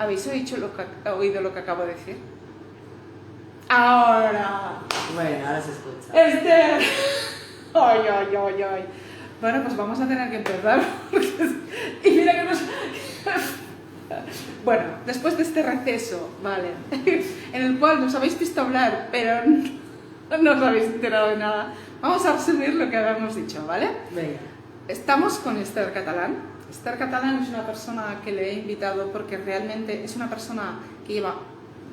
¿Habéis oído lo que acabo de decir? Ahora. Bueno, ahora se escucha. Esther. Ay, ay, ay, ay. Bueno, pues vamos a tener que empezar. Y mira que nos... Bueno, después de este receso, vale, en el cual nos habéis visto hablar, pero no os habéis enterado de nada, vamos a resumir lo que habíamos dicho, ¿vale? Venga. Estamos con Esther Catalán. Esther Catalán es una persona que le he invitado porque realmente es una persona que lleva,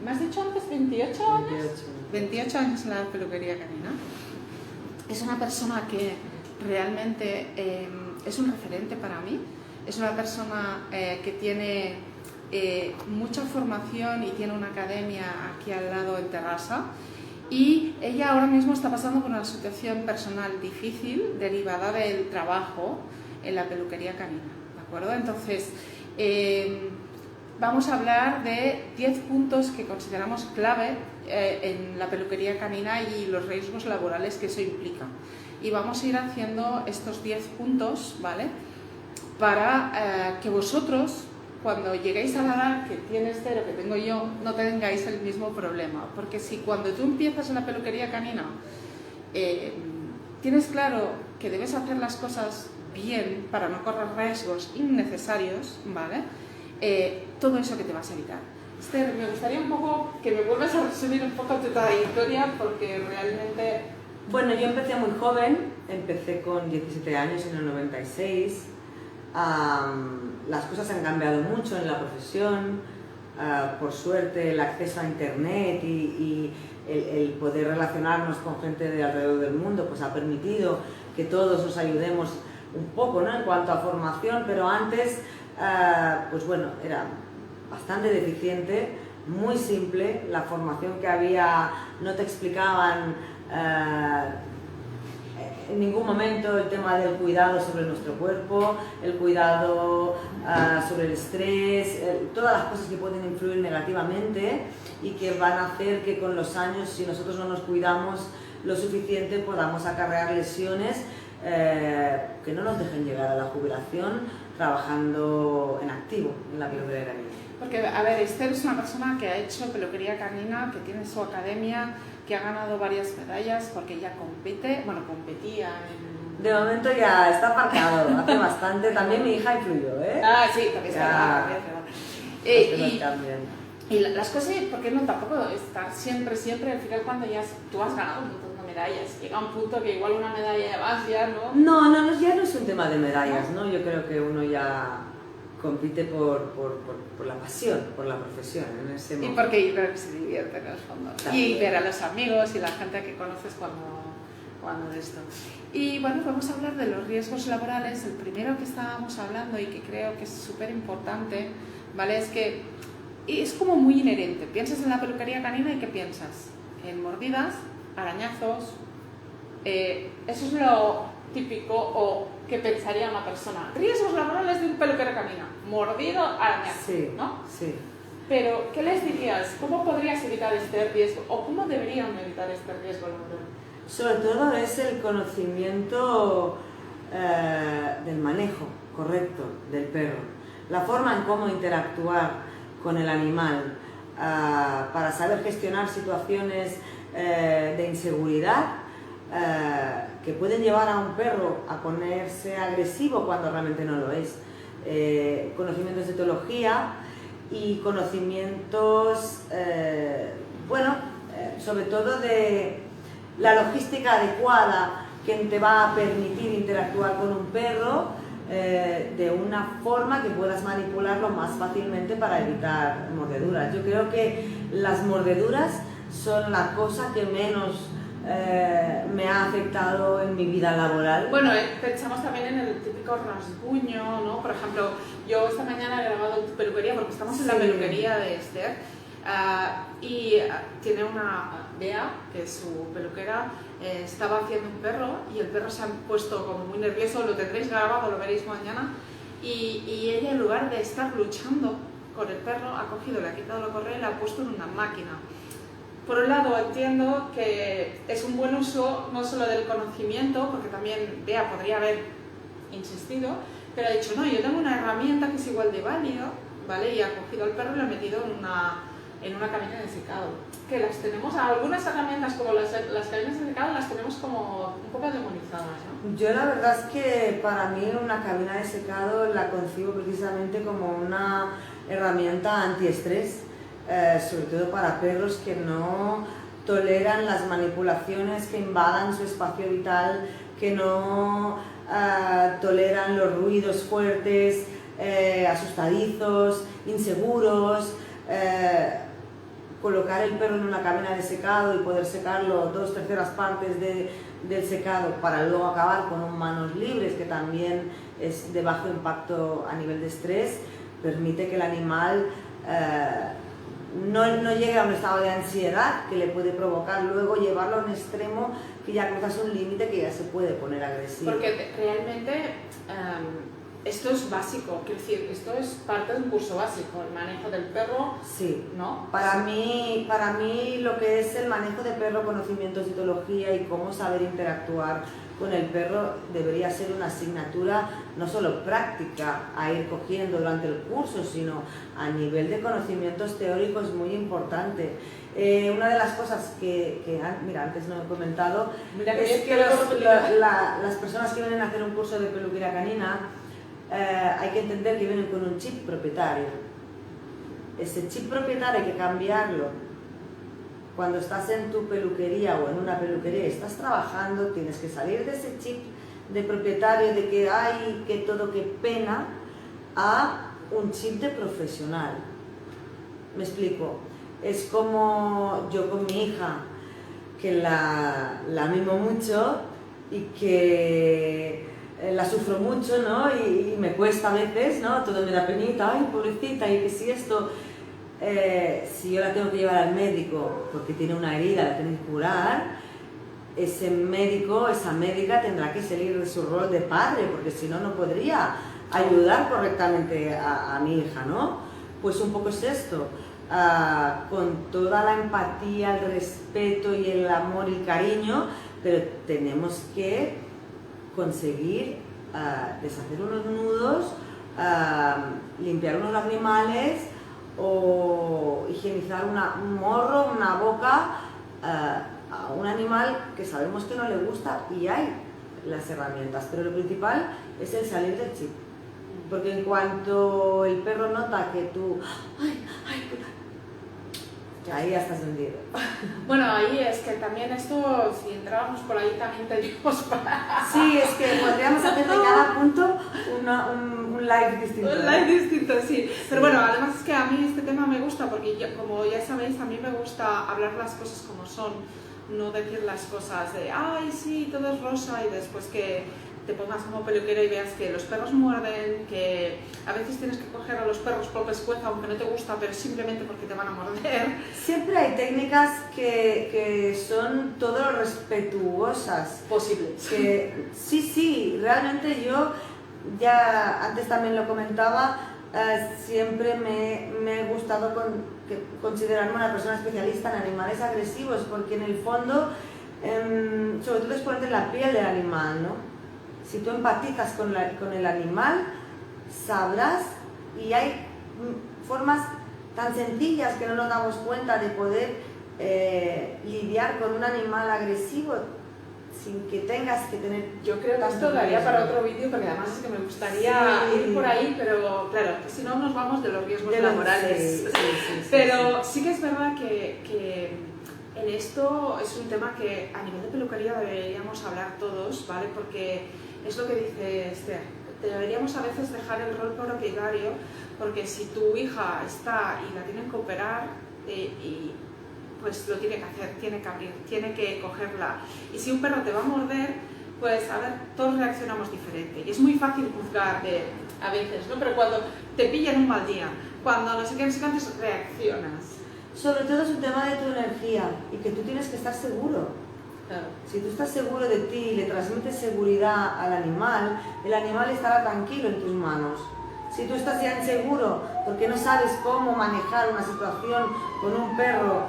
¿me has dicho antes 28 años? 28 años en la peluquería canina. Es una persona que realmente es un referente para mí. Es una persona que tiene mucha formación y tiene una academia aquí al lado en Terrassa. Y ella ahora mismo está pasando por una situación personal difícil derivada del trabajo en la peluquería canina, ¿de acuerdo? Entonces, vamos a hablar de 10 puntos que consideramos clave en la peluquería canina y los riesgos laborales que eso implica. Y vamos a ir haciendo estos 10 puntos, ¿vale? Para que vosotros, cuando lleguéis a la edad que tiene Esther o que tengo yo, no tengáis el mismo problema. Porque si cuando tú empiezas en la peluquería canina tienes claro que debes hacer las cosas bien para no correr riesgos innecesarios, ¿vale? Todo eso que te vas a evitar. Esther, me gustaría un poco que me vuelvas a resumir un poco tu trayectoria porque realmente... Bueno, yo empecé muy joven, empecé con 17 años en el 96. Las cosas han cambiado mucho en la profesión, por suerte el acceso a internet y el poder relacionarnos con gente de alrededor del mundo pues ha permitido que todos nos ayudemos un poco, ¿no? En cuanto a formación, pero antes pues bueno, era bastante deficiente, muy simple, la formación que había no te explicaban en ningún momento el tema del cuidado sobre nuestro cuerpo, el cuidado sobre el estrés, todas las cosas que pueden influir negativamente y que van a hacer que con los años, si nosotros no nos cuidamos lo suficiente, podamos acarrear lesiones que no nos dejen llegar a la jubilación trabajando en activo en la peluquería canina. Porque, a ver, Esther es una persona que ha hecho peluquería canina, que tiene su academia, que ha ganado varias medallas porque ella compite, bueno, competía en... De momento ya está aparcado, hace bastante, también mi hija influyó, ¿eh? Ah, sí, también está y las cosas, porque no tampoco estar siempre, al final cuando ya tú has ganado un montón de medallas, llega un punto que igual una medalla de más ya, ¿no? No, ya no es un tema de medallas, ¿no? Yo creo que uno ya compite por la pasión, por la profesión en ese momento. Y porque creo que se divierte en el fondo. Y ver a los amigos y la gente que conoces cuando de esto. Y bueno, vamos a hablar de los riesgos laborales. El primero que estábamos hablando y que creo que es súper importante, ¿vale? Es que es como muy inherente. Piensas en la peluquería canina y ¿qué piensas? En mordidas, arañazos. Eso es lo típico o que pensaría una persona. Riesgos laborales de un peluquero canina. Mordido, arañazo, sí, ¿no? Sí. Pero, ¿qué les dirías? ¿Cómo podrías evitar este riesgo? ¿O cómo deberían evitar este riesgo laboral? Sobre todo es el conocimiento del manejo correcto del perro. La forma en cómo interactuar con el animal para saber gestionar situaciones de inseguridad que pueden llevar a un perro a ponerse agresivo cuando realmente no lo es. Conocimientos de etología y conocimientos, sobre todo de la logística adecuada que te va a permitir interactuar con un perro de una forma que puedas manipularlo más fácilmente para evitar mordeduras. Yo creo que las mordeduras son la cosa que menos me ha afectado en mi vida laboral. Bueno, pensamos también en el típico rasguño, ¿no? Por ejemplo, yo esta mañana he grabado tu peluquería porque estamos en la peluquería de Esther y tiene una Bea, que es su peluquera, estaba haciendo un perro y el perro se ha puesto como muy nervioso, lo tendréis grabado, lo veréis mañana, y ella en lugar de estar luchando con el perro ha cogido, le ha quitado la correa y la ha puesto en una máquina. Por un lado entiendo que es un buen uso no solo del conocimiento, porque también podría haber insistido, pero ha dicho, no, yo tengo una herramienta que es igual de válida, ¿vale? Y ha cogido al perro y lo ha metido en una cabina de secado. Que las tenemos, algunas herramientas como las cabinas de secado las tenemos como un poco demonizadas, ¿no? Yo la verdad es que para mí una cabina de secado la concibo precisamente como una herramienta antiestrés, sobre todo para perros que no toleran las manipulaciones que invadan su espacio vital, que no toleran los ruidos fuertes, asustadizos, inseguros. Colocar el perro en una cabina de secado y poder secarlo 2/3 partes del secado para luego acabar con un manos libres, que también es de bajo impacto a nivel de estrés, permite que el animal no llegue a un estado de ansiedad que le puede provocar luego llevarlo a un extremo que ya cruzas un límite que ya se puede poner agresivo. Porque realmente esto es básico, quiero decir, esto es parte de un curso básico, el manejo del perro. Sí, ¿no? Para mí lo que es el manejo de perro, conocimiento de citología y cómo saber interactuar con el perro debería ser una asignatura no solo práctica a ir cogiendo durante el curso, sino a nivel de conocimientos teóricos muy importante. Una de las cosas que mira, antes no he comentado, es que las personas que vienen a hacer un curso de peluquería canina, hay que entender que vienen con un chip propietario. Ese chip propietario hay que cambiarlo. Cuando estás en tu peluquería o en una peluquería y estás trabajando, tienes que salir de ese chip de propietario, de que ay, que todo, qué pena, a un chip de profesional. Me explico. Es como yo con mi hija, que la mimo mucho y que la sufro mucho, ¿no? Y me cuesta a veces, ¿no? Todo me da penita, ay, pobrecita, y que si esto... si yo la tengo que llevar al médico porque tiene una herida, la tiene que curar, ese médico, esa médica tendrá que salir de su rol de padre, porque si no, no podría ayudar correctamente a mi hija, ¿no? Pues un poco es esto, con toda la empatía, el respeto y el amor y el cariño, pero tenemos que conseguir deshacer unos nudos, limpiar unos lagrimales, o higienizar un morro, una boca a un animal que sabemos que no le gusta, y hay las herramientas, pero lo principal es el salir del chip, porque en cuanto el perro nota que tú ahí ya estás hundido. Bueno, ahí es que también esto, si entrábamos por ahí también tendríamos para... Sí, es que podríamos hacer de cada punto un live distinto. Un live distinto, sí. Pero bueno, además es que a mí este tema me gusta porque, como ya sabéis, a mí me gusta hablar las cosas como son, no decir las cosas de, ay, sí, todo es rosa, y después que te pongas como peluquero y veas que los perros muerden, que a veces tienes que coger a los perros por pescuezo aunque no te gusta, pero simplemente porque te van a morder. Siempre hay técnicas que son todo lo respetuosas Posibles. Que, sí, realmente yo, ya antes también lo comentaba, siempre me ha gustado considerarme una persona especialista en animales agresivos, porque en el fondo, sobre todo es ponerte en la piel del animal, ¿no? Si tú empatizas con el animal, sabrás, y hay formas tan sencillas que no nos damos cuenta de poder lidiar con un animal agresivo sin que tengas que tener... Yo creo que esto daría para otro vídeo, porque además es que me gustaría ir por ahí, pero claro, que si no nos vamos de los riesgos laborales. Pero sí que es verdad que en esto es un tema que a nivel de peluquería deberíamos hablar todos, ¿vale? Porque es lo que dice Esther, deberíamos a veces dejar el rol propietario, porque si tu hija está y la tienen que operar, pues lo tiene que hacer, tiene que abrir, tiene que cogerla. Y si un perro te va a morder, pues a ver, todos reaccionamos diferente. Y es muy fácil juzgar a veces, ¿no? Pero cuando te pillan un mal día, cuando no sé qué, antes reaccionas. Sobre todo es un tema de tu energía y que tú tienes que estar seguro. Claro. Si tú estás seguro de ti y le transmites seguridad al animal, el animal estará tranquilo en tus manos. Si tú estás ya inseguro porque no sabes cómo manejar una situación con un perro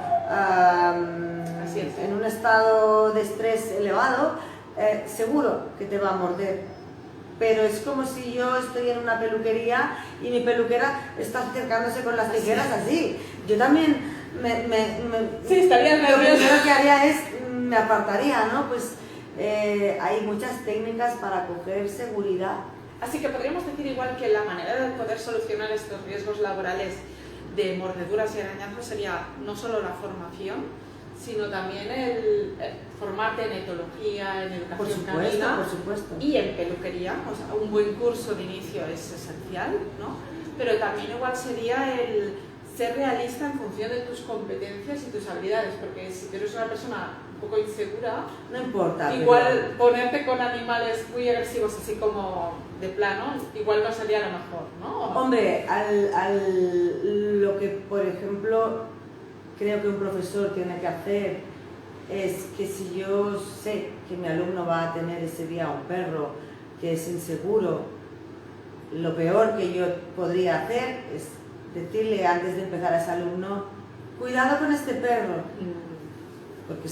en un estado de estrés elevado, seguro que te va a morder. pero es como si yo estoy en una peluquería y mi peluquera está acercándose con las tijeras así. Yo también sí, estaría lo nerviosa. primero que haría es me apartaría, ¿no? Pues hay muchas técnicas para coger seguridad. Así que podríamos decir igual que la manera de poder solucionar estos riesgos laborales de mordeduras y arañazos sería no solo la formación, sino también el formarte en etología, en educación canina por supuesto. Y en peluquería. O sea, un buen curso de inicio es esencial, ¿no? Pero también igual sería el ser realista en función de tus competencias y tus habilidades, porque si tú eres una persona un poco insegura, no importa. Igual ponerte con animales muy agresivos así como de plano, igual no sería lo mejor, ¿no? Hombre, lo que por ejemplo creo que un profesor tiene que hacer es que si yo sé que mi alumno va a tener ese día un perro que es inseguro, lo peor que yo podría hacer es decirle antes de empezar a ese alumno, cuidado con este perro, porque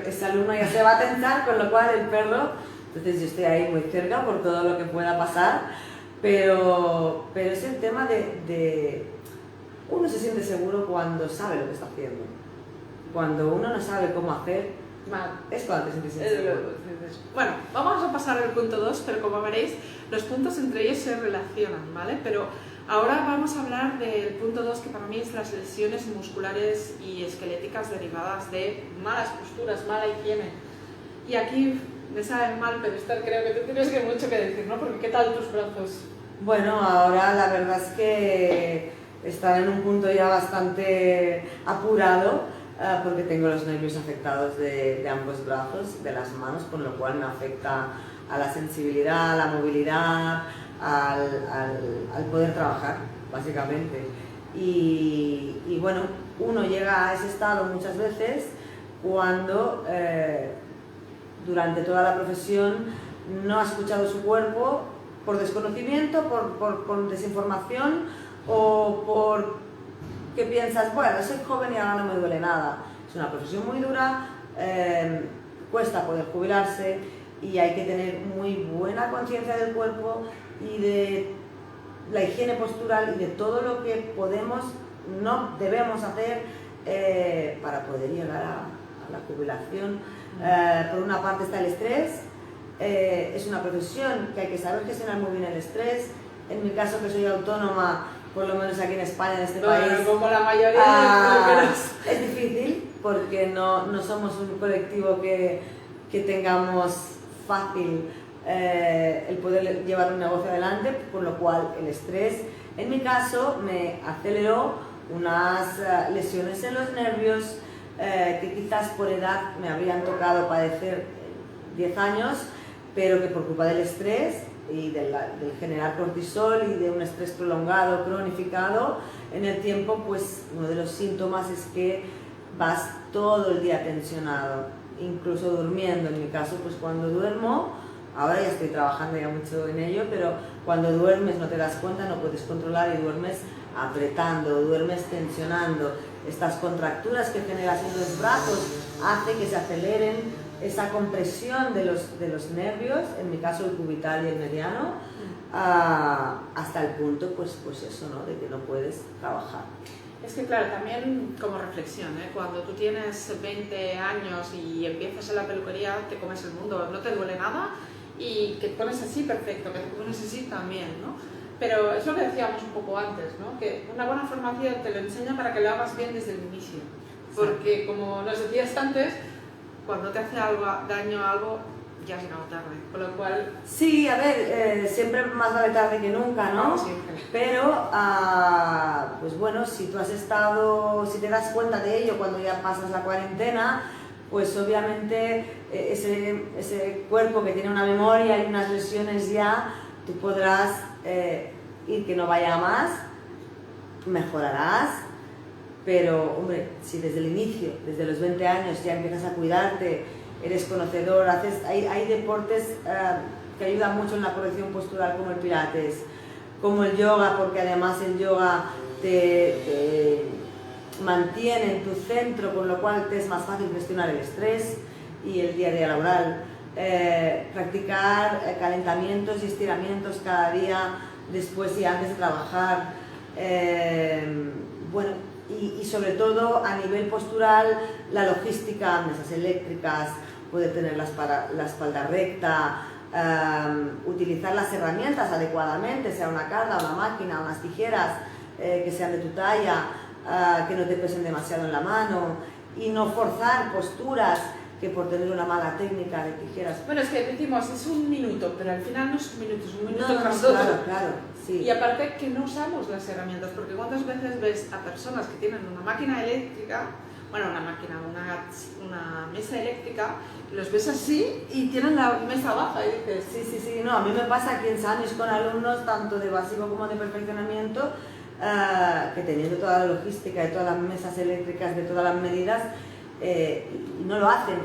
ese alumno ya se va a tensar, con lo cual el perro, entonces yo estoy ahí muy cerca por todo lo que pueda pasar, pero es el tema de uno se siente seguro cuando sabe lo que está haciendo. Cuando uno no sabe cómo hacer, es cuando te sientes inseguro. Bueno, vamos a pasar al punto 2, pero como veréis, los puntos entre ellos se relacionan, ¿vale? Pero ahora vamos a hablar del punto 2, que para mí es las lesiones musculares y esqueléticas derivadas de malas posturas, mala higiene. Y aquí me sabe mal, pero Esther, creo que tú tienes mucho que decir, ¿no? Porque ¿qué tal tus brazos? Bueno, ahora la verdad es que están en un punto ya bastante apurado, porque tengo los nervios afectados de ambos brazos, de las manos, con lo cual me afecta a la sensibilidad, a la movilidad, al poder trabajar, básicamente. Y bueno, uno llega a ese estado muchas veces cuando durante toda la profesión no ha escuchado su cuerpo por desconocimiento, por desinformación o por que piensas, bueno, soy joven y ahora no me duele nada. Es una profesión muy dura, cuesta poder jubilarse y hay que tener muy buena conciencia del cuerpo y de la higiene postural y de todo lo que podemos, no debemos hacer para poder llegar a la jubilación. Por una parte está el estrés, es una profesión que hay que saber gestionar muy bien el estrés. En mi caso, que soy autónoma, por lo menos aquí en España, en este país, como la mayoría de es difícil porque no somos un colectivo que tengamos fácil el poder llevar un negocio adelante, por lo cual el estrés, en mi caso, me aceleró unas lesiones en los nervios que quizás por edad me habrían tocado padecer 10 años, pero que por culpa del estrés y del generar cortisol y de un estrés prolongado, cronificado, en el tiempo, pues uno de los síntomas es que vas todo el día tensionado, incluso durmiendo. En mi caso, pues cuando duermo, ahora ya estoy trabajando ya mucho en ello, pero cuando duermes no te das cuenta, no puedes controlar y duermes apretando, duermes tensionando. Estas contracturas que generas en los brazos hacen que se aceleren esa compresión de los nervios, en mi caso el cubital y el mediano, hasta el punto, pues eso, ¿no? De que no puedes trabajar. Es que claro, también como reflexión, cuando tú tienes 20 años y empiezas en la peluquería, te comes el mundo, no te duele nada y que te pones así, perfecto, que te pones así también, ¿no? Pero es lo que decíamos un poco antes, ¿no? Que una buena formación te lo enseña para que lo hagas bien desde el inicio. Porque como nos decías antes, cuando te hace daño a algo, ya has llegado tarde, con lo cual... Sí, a ver, siempre más vale tarde que nunca, ¿no? Siempre. Pero, pues bueno, si te das cuenta de ello cuando ya pasas la cuarentena, pues obviamente ese cuerpo que tiene una memoria y unas lesiones ya, tú podrás ir que no vaya a más, mejorarás. Pero, hombre, si desde el inicio, desde los 20 años ya empiezas a cuidarte, eres conocedor, hay deportes que ayudan mucho en la corrección postural como el pilates, como el yoga, porque además el yoga te mantiene en tu centro, con lo cual te es más fácil gestionar el estrés y el día a día laboral. practicar calentamientos y estiramientos cada día después y antes de trabajar. Bueno, y sobre todo a nivel postural, la logística, mesas eléctricas, poder tener la espalda recta, utilizar las herramientas adecuadamente, sea una carga, una máquina, unas tijeras que sean de tu talla, que no te pesen demasiado en la mano, y no forzar posturas que por tener una mala técnica de tijeras. Bueno, es que decimos, es un minuto, pero al final no es un minuto, es un minuto No, tras otro. Claro, sí. Y aparte que no usamos las herramientas, porque cuántas veces ves a personas que tienen una máquina eléctrica, bueno, una mesa eléctrica, los ves así y tienen la mesa baja y dices... Sí, no, a mí me pasa aquí en Sanis con alumnos, tanto de básico como de perfeccionamiento, que teniendo toda la logística de todas las mesas eléctricas, de todas las medidas, no lo hacen.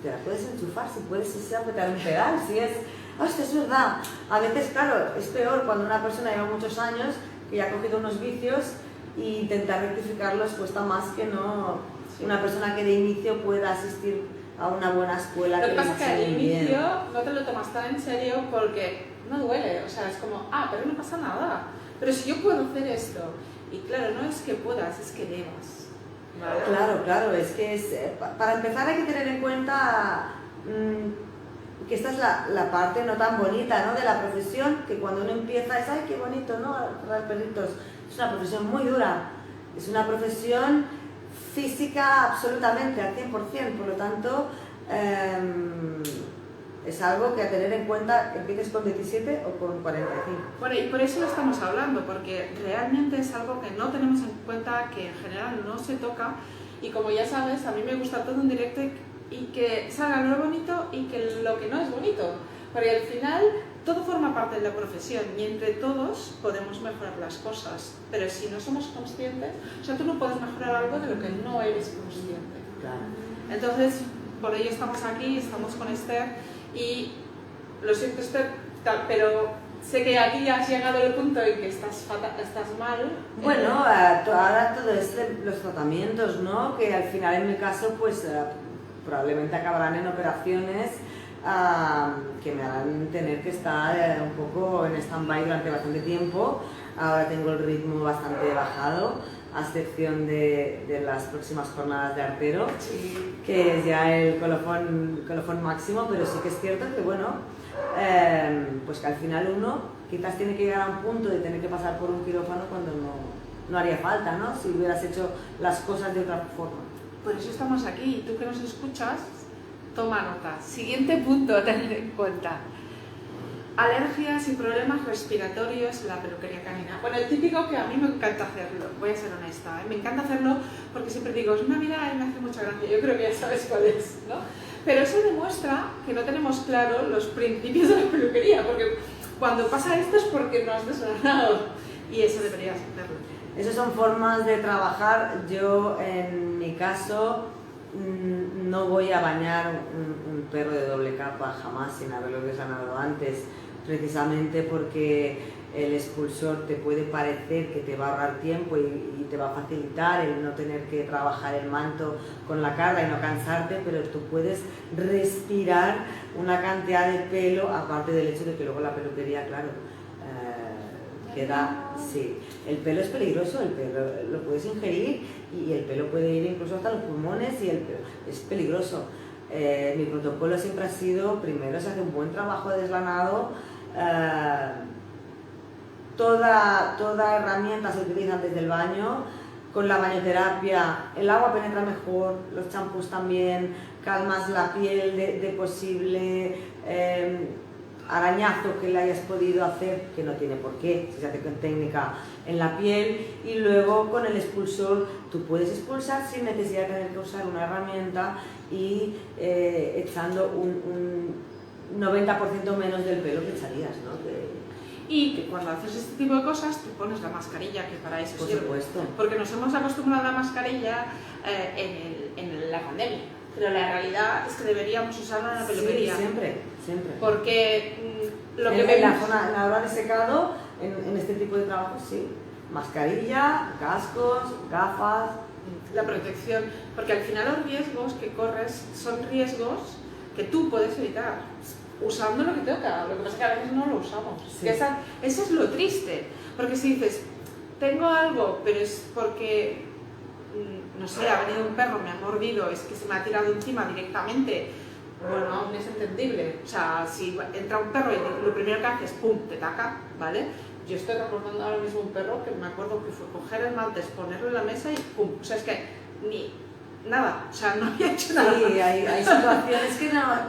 Te la puedes enchufar, si puedes apretar un pedal, si es... Hostia, es verdad. A veces, claro, es peor cuando una persona lleva muchos años, que ya ha cogido unos vicios, e intentar rectificarlos cuesta más que no una persona que de inicio pueda asistir a una buena escuela. Lo que pasa es que al inicio no te lo tomas tan en serio porque no duele, o sea, es como, pero no pasa nada. Pero si yo puedo hacer esto, y claro, no es que puedas, es que debas. ¿Vale? Claro, es que para empezar hay que tener en cuenta que esta es la parte no tan bonita, ¿no?, de la profesión, que cuando uno empieza es, ¡ay, qué bonito!, ¿no?, cerrar perritos. Es una profesión muy dura, es una profesión física absolutamente, al 100%, por lo tanto, es algo que a tener en cuenta, empieces con 17 o con 45. Bueno, y por eso lo estamos hablando, porque realmente es algo que no tenemos en cuenta, que en general no se toca, y como ya sabes, a mí me gusta todo en directo y que salga lo bonito y que lo que no es bonito, porque al final todo forma parte de la profesión y entre todos podemos mejorar las cosas, pero si no somos conscientes, o sea, tú no puedes mejorar algo de lo que no eres consciente. Claro. Entonces, por ello estamos aquí, estamos con Esther, y lo siento, Esther, pero sé que aquí has llegado al punto en que estás mal. Bueno, ahora todo los tratamientos, ¿no?, que al final en mi caso pues probablemente acabarán en operaciones que me harán tener que estar un poco en stand-by durante bastante tiempo. Ahora tengo el ritmo bastante bajado, a excepción de las próximas jornadas de artero, Sí. Que es ya el colofón máximo, pero sí que es cierto que, bueno, pues que al final uno quizás tiene que llegar a un punto de tener que pasar por un quirófano cuando no haría falta, ¿no?, si hubieras hecho las cosas de otra forma. Por eso estamos aquí, y tú que nos escuchas, toma nota. Siguiente punto a tener en cuenta. Alergias y problemas respiratorios en la peluquería canina. Bueno, el típico que a mí me encanta hacerlo, voy a ser honesta, me encanta hacerlo porque siempre digo, es una mirada y me hace mucha gracia, yo creo que ya sabes cuál es, ¿no? Pero eso demuestra que no tenemos claro los principios de la peluquería, porque cuando pasa esto es porque no has desgranado, y eso deberías hacerlo. Esas son formas de trabajar. Yo, en mi caso, no voy a bañar un perro de doble capa jamás sin haberlo desgranado antes, precisamente porque el expulsor te puede parecer que te va a ahorrar tiempo y te va a facilitar el no tener que trabajar el manto con la carga y no cansarte, pero tú puedes respirar una cantidad de pelo, aparte del hecho de que luego la peluquería, claro, queda, sí, el pelo es peligroso, el pelo lo puedes ingerir y el pelo puede ir incluso hasta los pulmones y el pelo es peligroso. Mi protocolo siempre ha sido, primero se hace un buen trabajo de desgranado, toda herramienta se utiliza antes del baño, con la bañoterapia el agua penetra mejor, los champús también, calmas la piel de posible arañazo que le hayas podido hacer, que no tiene por qué, si se hace con técnica, en la piel, y luego con el expulsor tú puedes expulsar sin necesidad de tener que usar una herramienta y echando un 90% menos del pelo que echarías, ¿no? Y que cuando haces este tipo de cosas te pones la mascarilla, que para eso sirve. Por supuesto. Porque nos hemos acostumbrado a la mascarilla en la pandemia, pero la realidad es que deberíamos usarla en la peluquería. Sí, siempre. Porque lo que en la hora de secado, en este tipo de trabajos, sí. Mascarilla, cascos, gafas. La protección, porque al final los riesgos que corres son riesgos que tú puedes evitar usando lo que toca. Lo que pasa es que a veces no lo usamos. Sí. Eso es lo triste, porque si dices, tengo algo, pero es porque, no sé, ha venido un perro, me ha mordido, es que se me ha tirado encima directamente, bueno, aún es entendible. O sea, si entra un perro y lo primero que hace es pum, te taca, ¿vale? Yo estoy recordando ahora mismo un perro que me acuerdo que fue coger el maltés, ponerlo en la mesa y pum. O sea, es que ni nada, o sea, no había hecho nada. Sí, hay situaciones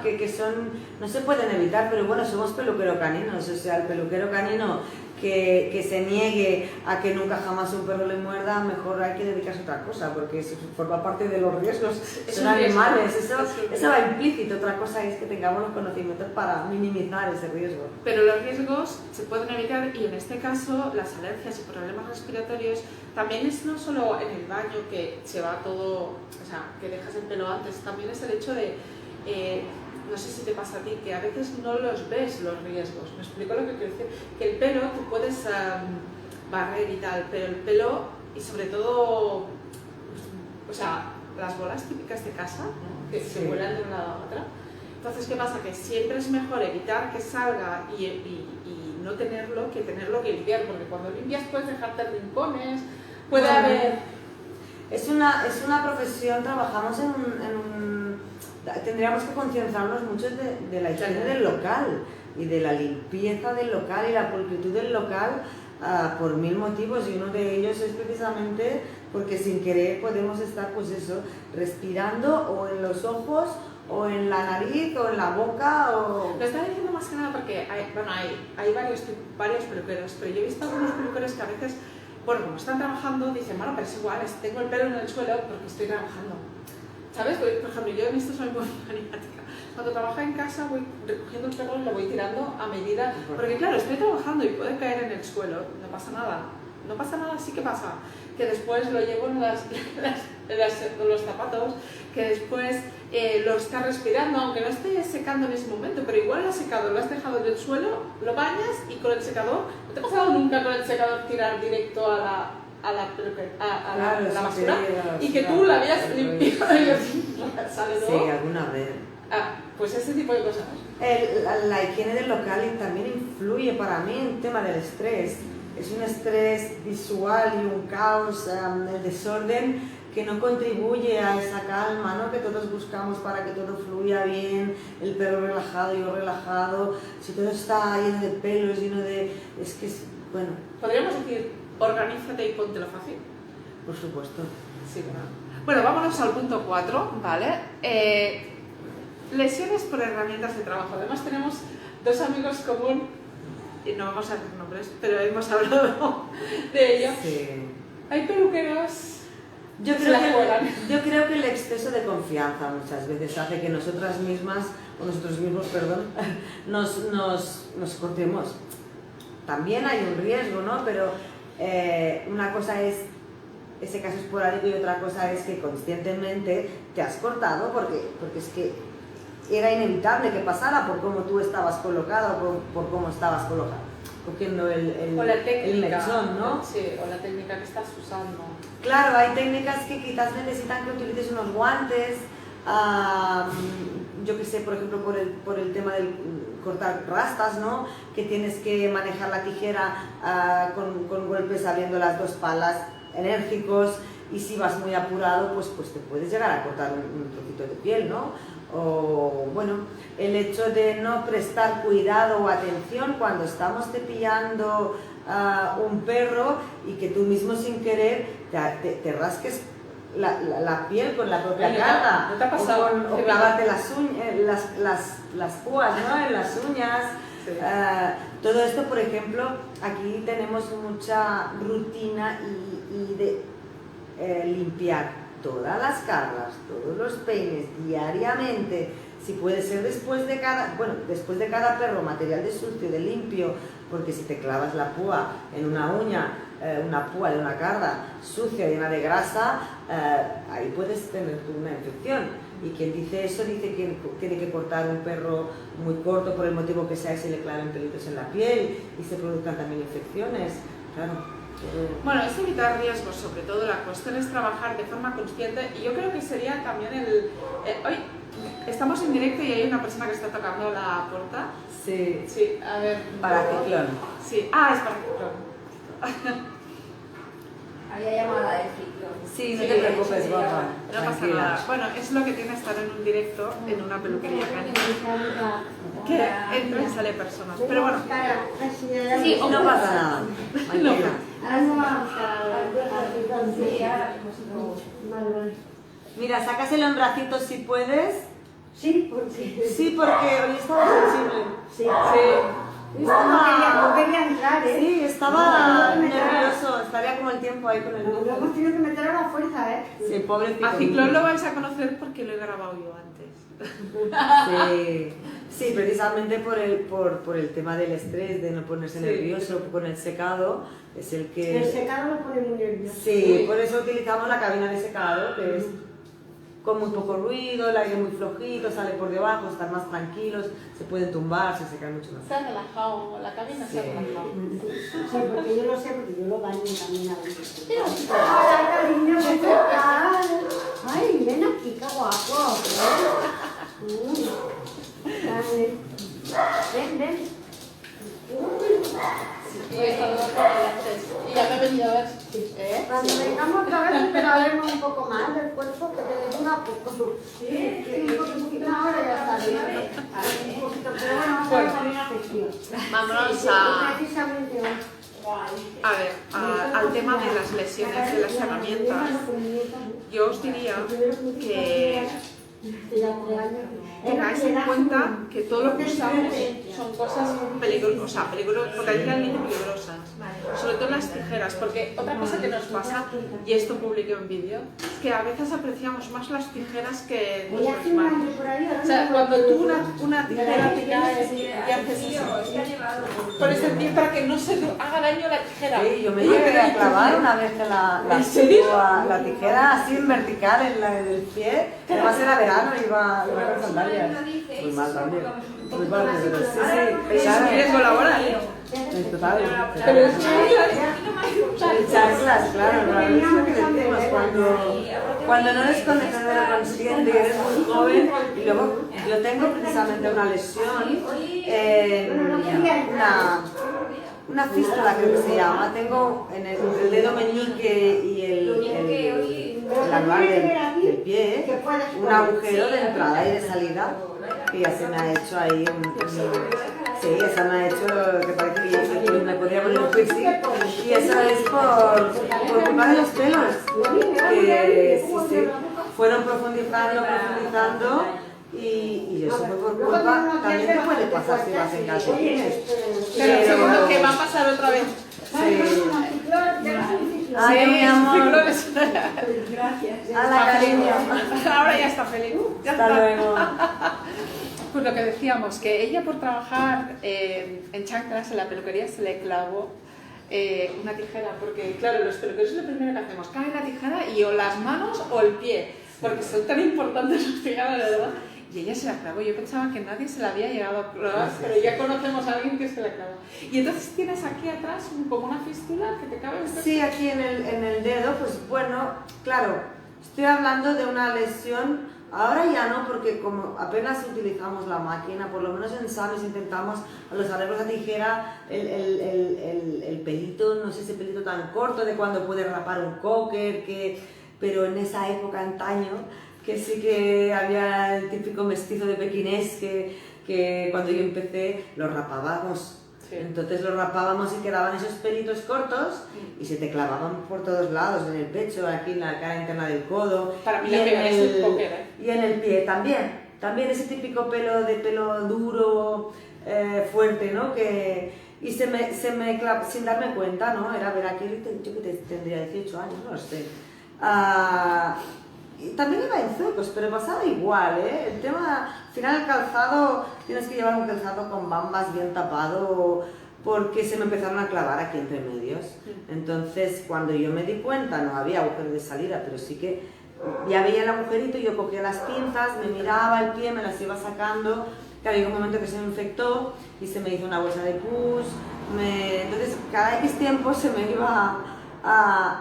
que son, no se pueden evitar, pero bueno, somos peluquero caninos, o sea, el peluquero canino que se niegue a que nunca jamás un perro le muerda, mejor hay que dedicarse a otra cosa, porque eso forma parte de los riesgos, son animales, eso va implícito. Otra cosa es que tengamos los conocimientos para minimizar ese riesgo. Pero los riesgos se pueden evitar, y en este caso las alergias y problemas respiratorios también es no solo en el baño que se va todo, o sea, que dejas el pelo antes, también es el hecho de, no sé si te pasa a ti, que a veces no los ves los riesgos. Me explico lo que quiero decir, que el pelo tú puedes barrer y tal, pero el pelo, y sobre todo, o sea, las bolas típicas de casa, ¿no? Que se vuelan de un lado a otro. Entonces, ¿qué pasa? Que siempre es mejor evitar que salga y no tenerlo que limpiar, porque cuando limpias puedes dejarte rincones, puede haber... Es una profesión, trabajamos tendríamos que concienciarnos mucho de la higiene del local y de la limpieza del local y la pulcritud del local por mil motivos, y uno de ellos es precisamente porque sin querer podemos estar, pues eso, respirando o en los ojos o en la nariz o en la boca o... Lo estaba diciendo más que nada porque hay varios peluqueros, pero yo he visto algunos peluqueros que a veces, bueno, como están trabajando, dicen, bueno, pero es igual, tengo el pelo en el suelo porque estoy trabajando. ¿Sabes? Por ejemplo, yo en esto soy muy maniática. Cuando trabajo en casa voy recogiendo el pelo y lo voy tirando a medida, porque claro, estoy trabajando y puede caer en el suelo, no pasa nada. No pasa nada, sí que pasa. Que después lo llevo en los zapatos, que después lo está respirando, aunque no esté secando en ese momento, pero igual lo has secado, lo has dejado en el suelo, lo bañas y con el secador, ¿no te ha pasado nunca con el secador tirar directo a la basura? Y que tú la habías limpiado y sale todo. Sí, alguna vez. Pues ese tipo de cosas. La higiene del local también influye para mí en el tema del estrés. Es un estrés visual y un caos, el desorden que no contribuye a esa calma, ¿no? Que todos buscamos para que todo fluya bien, el perro relajado, yo relajado. Si todo está lleno de pelos, lleno de... bueno. Podríamos decir, organízate y póntelo fácil. Por supuesto. Sí, claro. Bueno, vámonos al punto 4, ¿vale? Lesiones por herramientas de trabajo. Además tenemos dos amigos comunes, y no vamos a hacer nombres, pero hemos hablado de ellos. Sí. Hay peluqueros... Yo creo que el exceso de confianza muchas veces hace que nosotros mismos, nos cortemos. También hay un riesgo, ¿no? Pero una cosa es ese caso esporádico y otra cosa es que conscientemente te has cortado porque es que era inevitable que pasara por cómo tú estabas colocado, por cómo estabas colocado, cogiendo el mechón, ¿no? Sí, o la técnica que estás usando. Claro, hay técnicas que quizás necesitan que utilices unos guantes, yo que sé, por ejemplo, por el tema del cortar rastas, ¿no? Que tienes que manejar la tijera con golpes abriendo las dos palas enérgicos, y si vas muy apurado, pues te puedes llegar a cortar un trocito de piel, ¿no? O bueno, el hecho de no prestar cuidado o atención cuando estamos cepillando un perro y que tú mismo sin querer te rasques la piel con la propia garra, ¿no te ha pasado? o clavarte las púas, ¿no? En las uñas. Sí. Todo esto, por ejemplo, aquí tenemos mucha rutina y de limpiar todas las cargas, todos los peines diariamente, si puede ser después de cada perro, material de sucio, de limpio, porque si te clavas la púa en una uña, una púa de una carga sucia, llena de grasa, ahí puedes tener una infección. Y quien dice eso dice que tiene que cortar un perro muy corto por el motivo que sea y se le claven pelitos en la piel y se produzcan también infecciones. Claro, Bueno, es evitar riesgos, sobre todo la cuestión es trabajar de forma consciente y yo creo que sería también hoy estamos en directo y hay una persona que está tocando la puerta. Sí. Sí, a ver. Para Ciclón. Sí, es para Ciclón. Había llamada de Ciclón. Sí, no te preocupes, guapa. No pasa nada. Bueno, es lo que tiene estar en un directo en una peluquería canina. Que entra y sale personas. Pero bueno. Sí, No pasa nada. Tranquila. Ahora no va a buscar sí, ahora mismo. Mira, sacas el hombracito si puedes. Sí, porque... Sí, porque hoy estaba sensible. Sí. No quería entrar, ¿eh? Sí, estaba nervioso. Estaría como el tiempo ahí con el Lo hemos tenido que meter a la fuerza, ¿eh? Sí, pobrecito. A Ciclón lo vais a conocer porque lo he grabado yo antes. Sí, precisamente por el tema del estrés, de no ponerse nervioso con el secado, es el que... El secado lo pone muy nervioso. Sí, por eso utilizamos la cabina de secado, que es con muy poco ruido, el aire muy flojito, sale por debajo, están más tranquilos, se pueden tumbar, se secan mucho más. Se ha relajado, la cabina se ha relajado. Sí, porque yo lo sé, porque yo lo baño también a veces. ¡Hola, cariño! ¿Qué tal? ¡Ay, ven aquí, qué guapo! Dale. Ven. Y ya me he venido a ver. Cuando vengamos otra vez esperaremos un poco más del cuerpo, que te dura poco. Sí, un poquito más ahora ya está bien. Un poquito, pero bueno, vamos a ver con una sección. Vámonos a... Precisamente hoy. A ver, al tema de las lesiones, de las herramientas, yo os diría que tengáis en cuenta que todo lo que usamos son cosas potencialmente peligrosas, sobre todo las tijeras, porque otra cosa que nos pasa, y esto publiqué en vídeo, es que a veces apreciamos más las tijeras que nuestras manos. O sea, cuando tú una tijera te caes y haces eso, pones el pie para que no se haga daño la tijera. Sí, yo me llegué a clavar una vez que la tijera así en vertical en el pie, además era verano y iba con sandalias. Muy mal también. Muy mal, pero sí, Es riesgo laboral, ¿eh? Total. Pero es chanclas, claro, es lo que decimos, cuando no eres consciente y eres muy joven, y luego yo tengo precisamente una lesión, una fístula creo que se llama, tengo en el dedo meñique y el anual del pie, un agujero de entrada y de salida, que ya se me ha hecho ahí sí, ya se me ha hecho que parece que me podría poner un piercing, y eso es por culpa de los pelos, que sí, fueron profundizando, y eso fue por culpa, también te puede pasar si vas en calcetines. Pero seguro que va a pasar otra vez. Sí. Ay, mi amor. Gracias. Hola, cariño. Ahora ya está feliz. Ya Hasta luego. Pues lo que decíamos, que ella por trabajar en chanclas en la peluquería se le clavó una tijera, porque claro, los peluqueros es lo primero que hacemos, cae la tijera y o las manos o el pie, porque son tan importantes las tijeras, la verdad. Y ella se la clavó. Yo pensaba que nadie se la había llegado a clavar, pero ya conocemos a alguien que se la clavó. Y entonces tienes aquí atrás como una fístula que te cabe. Sí, aquí en el dedo, pues bueno, claro, estoy hablando de una lesión, ahora ya no, porque como apenas utilizamos la máquina, por lo menos en Samis intentamos a los arreglos a tijera el pelito, no sé, ese pelito tan corto de cuando puedes rapar un cocker, pero en esa época antaño, que sí que había el típico mestizo de pequinés que cuando yo empecé lo rapábamos. Sí. Entonces lo rapábamos y quedaban esos pelitos cortos y se te clavaban por todos lados, en el pecho, aquí en la cara interna del codo. Para mí es un póker, ¿eh? Y en el pie también ese típico pelo duro, fuerte, ¿no? Y se me clavó sin darme cuenta, ¿no? Era ver aquí, yo que tendría 18 años, no lo sé. Y también iba en zuecos, pero pasaba igual, ¿eh? El tema, al final el calzado, tienes que llevar un calzado con bambas bien tapado, porque se me empezaron a clavar aquí entre medios. Entonces, cuando yo me di cuenta, no había agujero de salida, pero sí que ya veía el agujerito, yo cogía las pinzas, me miraba el pie, me las iba sacando. Claro, llegó un momento que se me infectó y se me hizo una bolsa de pus, Entonces, cada X tiempo se me iba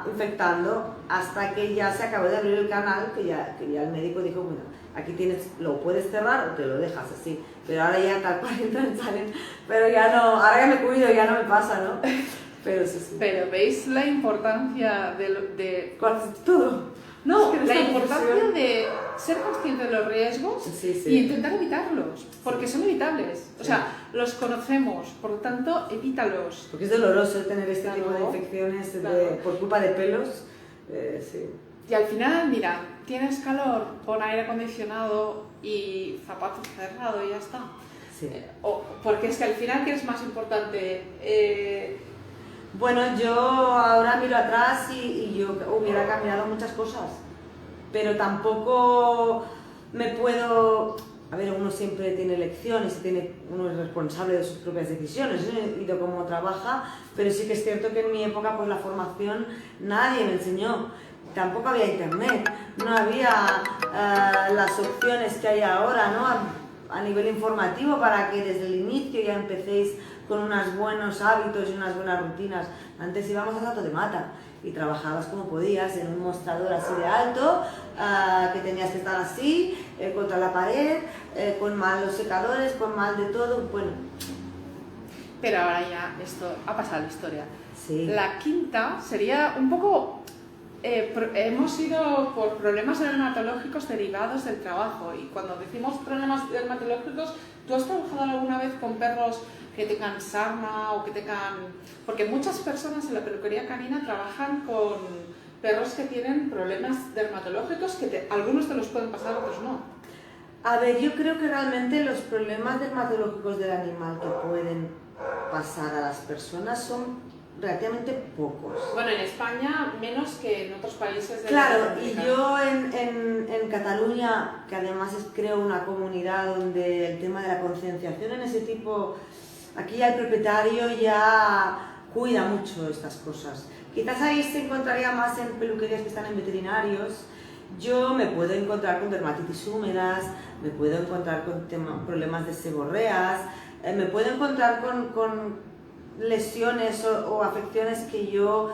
infectando hasta que ya se acabó de abrir el canal, que ya el médico dijo, bueno, aquí tienes, lo puedes cerrar o te lo dejas así, pero ahora ya tal cual entran, salen, pero ya no, ahora ya me cuido, ya no me pasa, ¿no? Pero sí, sí. Pero ¿veis la importancia de Todo. No, Es que la esta importancia profesión- de ser consciente de los riesgos Sí, sí. y intentar evitarlos, porque son evitables. O Sí. sea, los conocemos, por lo tanto, evítalos. Porque es doloroso tener este Claro, tipo de infecciones claro. por culpa de pelos, sí. Y al final, mira, tienes calor, pon aire acondicionado y zapatos cerrados y ya está. Sí. Porque es que al final, ¿qué es más importante? Bueno, yo ahora miro atrás y yo hubiera cambiado muchas cosas, pero tampoco me puedo... A ver, uno siempre tiene elecciones y uno es responsable de sus propias decisiones, y de cómo trabaja, pero sí que es cierto que en mi época pues la formación nadie me enseñó. Tampoco había internet, no había las opciones que hay ahora, ¿no? A nivel informativo, para que desde el inicio ya empecéis con unos buenos hábitos y unas buenas rutinas. Antes íbamos a salto de mata y trabajabas como podías en un mostrador así de alto, que tenías que estar así, contra la pared, con mal los secadores, con mal de todo, bueno. Pero ahora ya esto ha pasado a la historia. Sí. La quinta sería un poco... hemos ido por problemas dermatológicos derivados del trabajo, y cuando decimos problemas dermatológicos, ¿tú has trabajado alguna vez con perros que tengan sarna o que tengan...? Porque muchas personas en la peluquería canina trabajan con perros que tienen problemas dermatológicos, que algunos te los pueden pasar, otros no. A ver, yo creo que realmente los problemas dermatológicos del animal que pueden pasar a las personas son relativamente pocos. Bueno, en España menos que en otros países de Claro, y Latinoamérica. yo en Cataluña, que además creo una comunidad donde el tema de la concienciación en ese tipo, aquí ya el propietario ya cuida mucho estas cosas. Quizás ahí se encontraría más en peluquerías que están en veterinarios. Yo me puedo encontrar con dermatitis húmedas, me puedo encontrar con problemas de seborreas, me puedo encontrar con lesiones o afecciones que yo,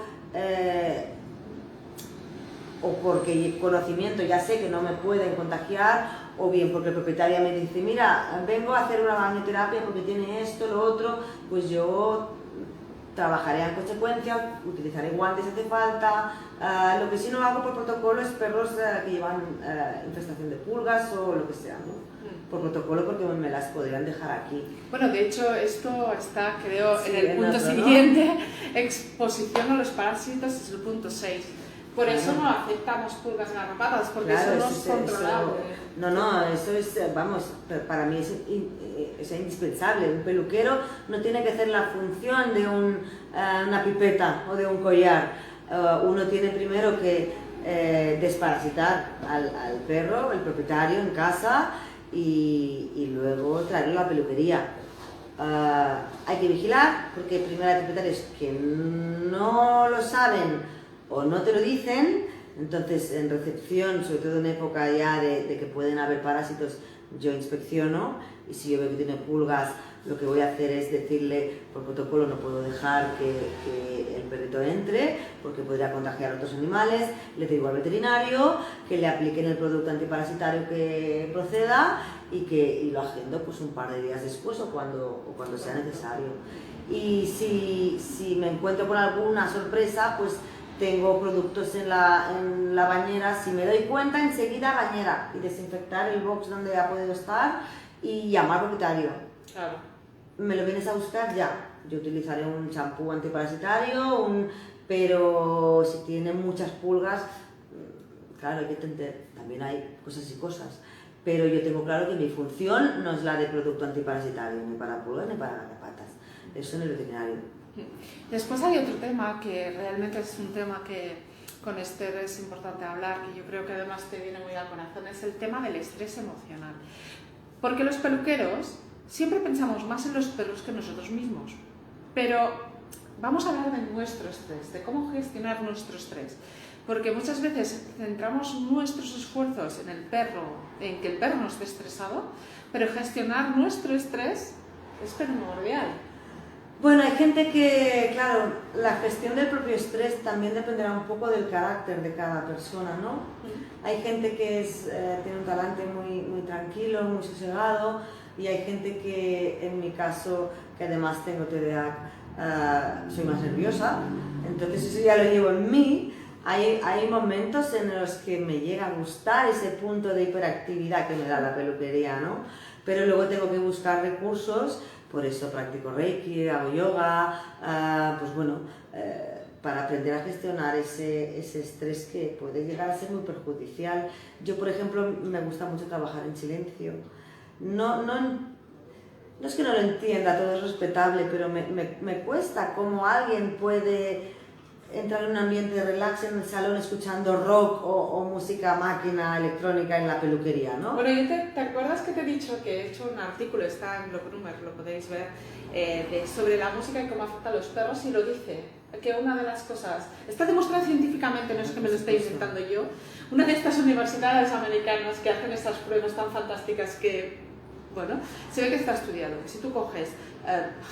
o porque conocimiento ya sé que no me pueden contagiar, o bien porque el propietario me dice, mira, vengo a hacer una bañoterapia porque tiene esto, lo otro, pues yo trabajaré en consecuencia, utilizaré guantes si hace falta. Lo que sí no hago por protocolo es perros que llevan infestación de pulgas o lo que sea, ¿no? Por protocolo, porque me las podrían dejar aquí. Bueno, de hecho, esto está, creo, Sí, en el en punto otro, ¿no? siguiente, exposición a los parásitos, es el punto 6. Por eso no aceptamos pulgas garrapatas, porque Claro, eso no es controlable. No, eso es, vamos, para mí es indispensable. Un peluquero no tiene que hacer la función de una pipeta o de un collar. Uno tiene primero que desparasitar al perro, el propietario, en casa, y luego traerlo a la peluquería. Hay que vigilar, porque primero hay propietarios que no lo saben o no te lo dicen. Entonces en recepción, sobre todo en época ya de que pueden haber parásitos, yo inspecciono, y si yo veo que tiene pulgas, lo que voy a hacer es decirle, por protocolo no puedo dejar que el perrito entre porque podría contagiar a otros animales. Le digo al veterinario que le apliquen el producto antiparasitario que proceda y lo agendo pues un par de días después o cuando sea necesario. Y si me encuentro con alguna sorpresa, pues tengo productos en la bañera. Si me doy cuenta, enseguida bañera y desinfectar el box donde ha podido estar y llamar al propietario. Claro. ¿Me lo vienes a buscar? Ya. Yo utilizaré un champú antiparasitario, pero si tiene muchas pulgas, claro, hay que entender, también hay cosas y cosas. Pero yo tengo claro que mi función no es la de producto antiparasitario, ni para pulgas ni para garrapatas. Eso en el veterinario. Después hay otro tema que realmente es un tema que con Esther es importante hablar, que yo creo que además te viene muy al corazón, es el tema del estrés emocional. Porque los peluqueros siempre pensamos más en los perros que nosotros mismos, pero vamos a hablar de nuestro estrés, de cómo gestionar nuestro estrés. Porque muchas veces centramos nuestros esfuerzos en el perro, en que el perro no esté estresado, pero gestionar nuestro estrés es primordial. Bueno, hay gente que, claro, la gestión del propio estrés también dependerá un poco del carácter de cada persona, ¿no? Hay gente que tiene un talante muy tranquilo, muy sosegado, y hay gente que, en mi caso, que además tengo TDA, soy más nerviosa, entonces eso ya lo llevo en mí. Hay momentos en los que me llega a gustar ese punto de hiperactividad que me da la peluquería, ¿no? Pero luego tengo que buscar recursos. Por eso practico Reiki, hago yoga, pues bueno, para aprender a gestionar ese estrés que puede llegar a ser muy perjudicial. Yo, por ejemplo, me gusta mucho trabajar en silencio. No es que no lo entienda, todo es respetable, pero me cuesta cómo alguien puede entrar en un ambiente de relax en el salón escuchando rock o música máquina electrónica en la peluquería, ¿no? Bueno, ¿te acuerdas que te he dicho que he hecho un artículo, está en Blogrumer, lo podéis ver, sobre la música y cómo afecta a los perros? Y lo dice, que una de las cosas, está demostrado científicamente, no es que me lo esté inventando yo, una de estas universidades americanas que hacen estas pruebas tan fantásticas que, bueno, se ve que está estudiado, que si tú coges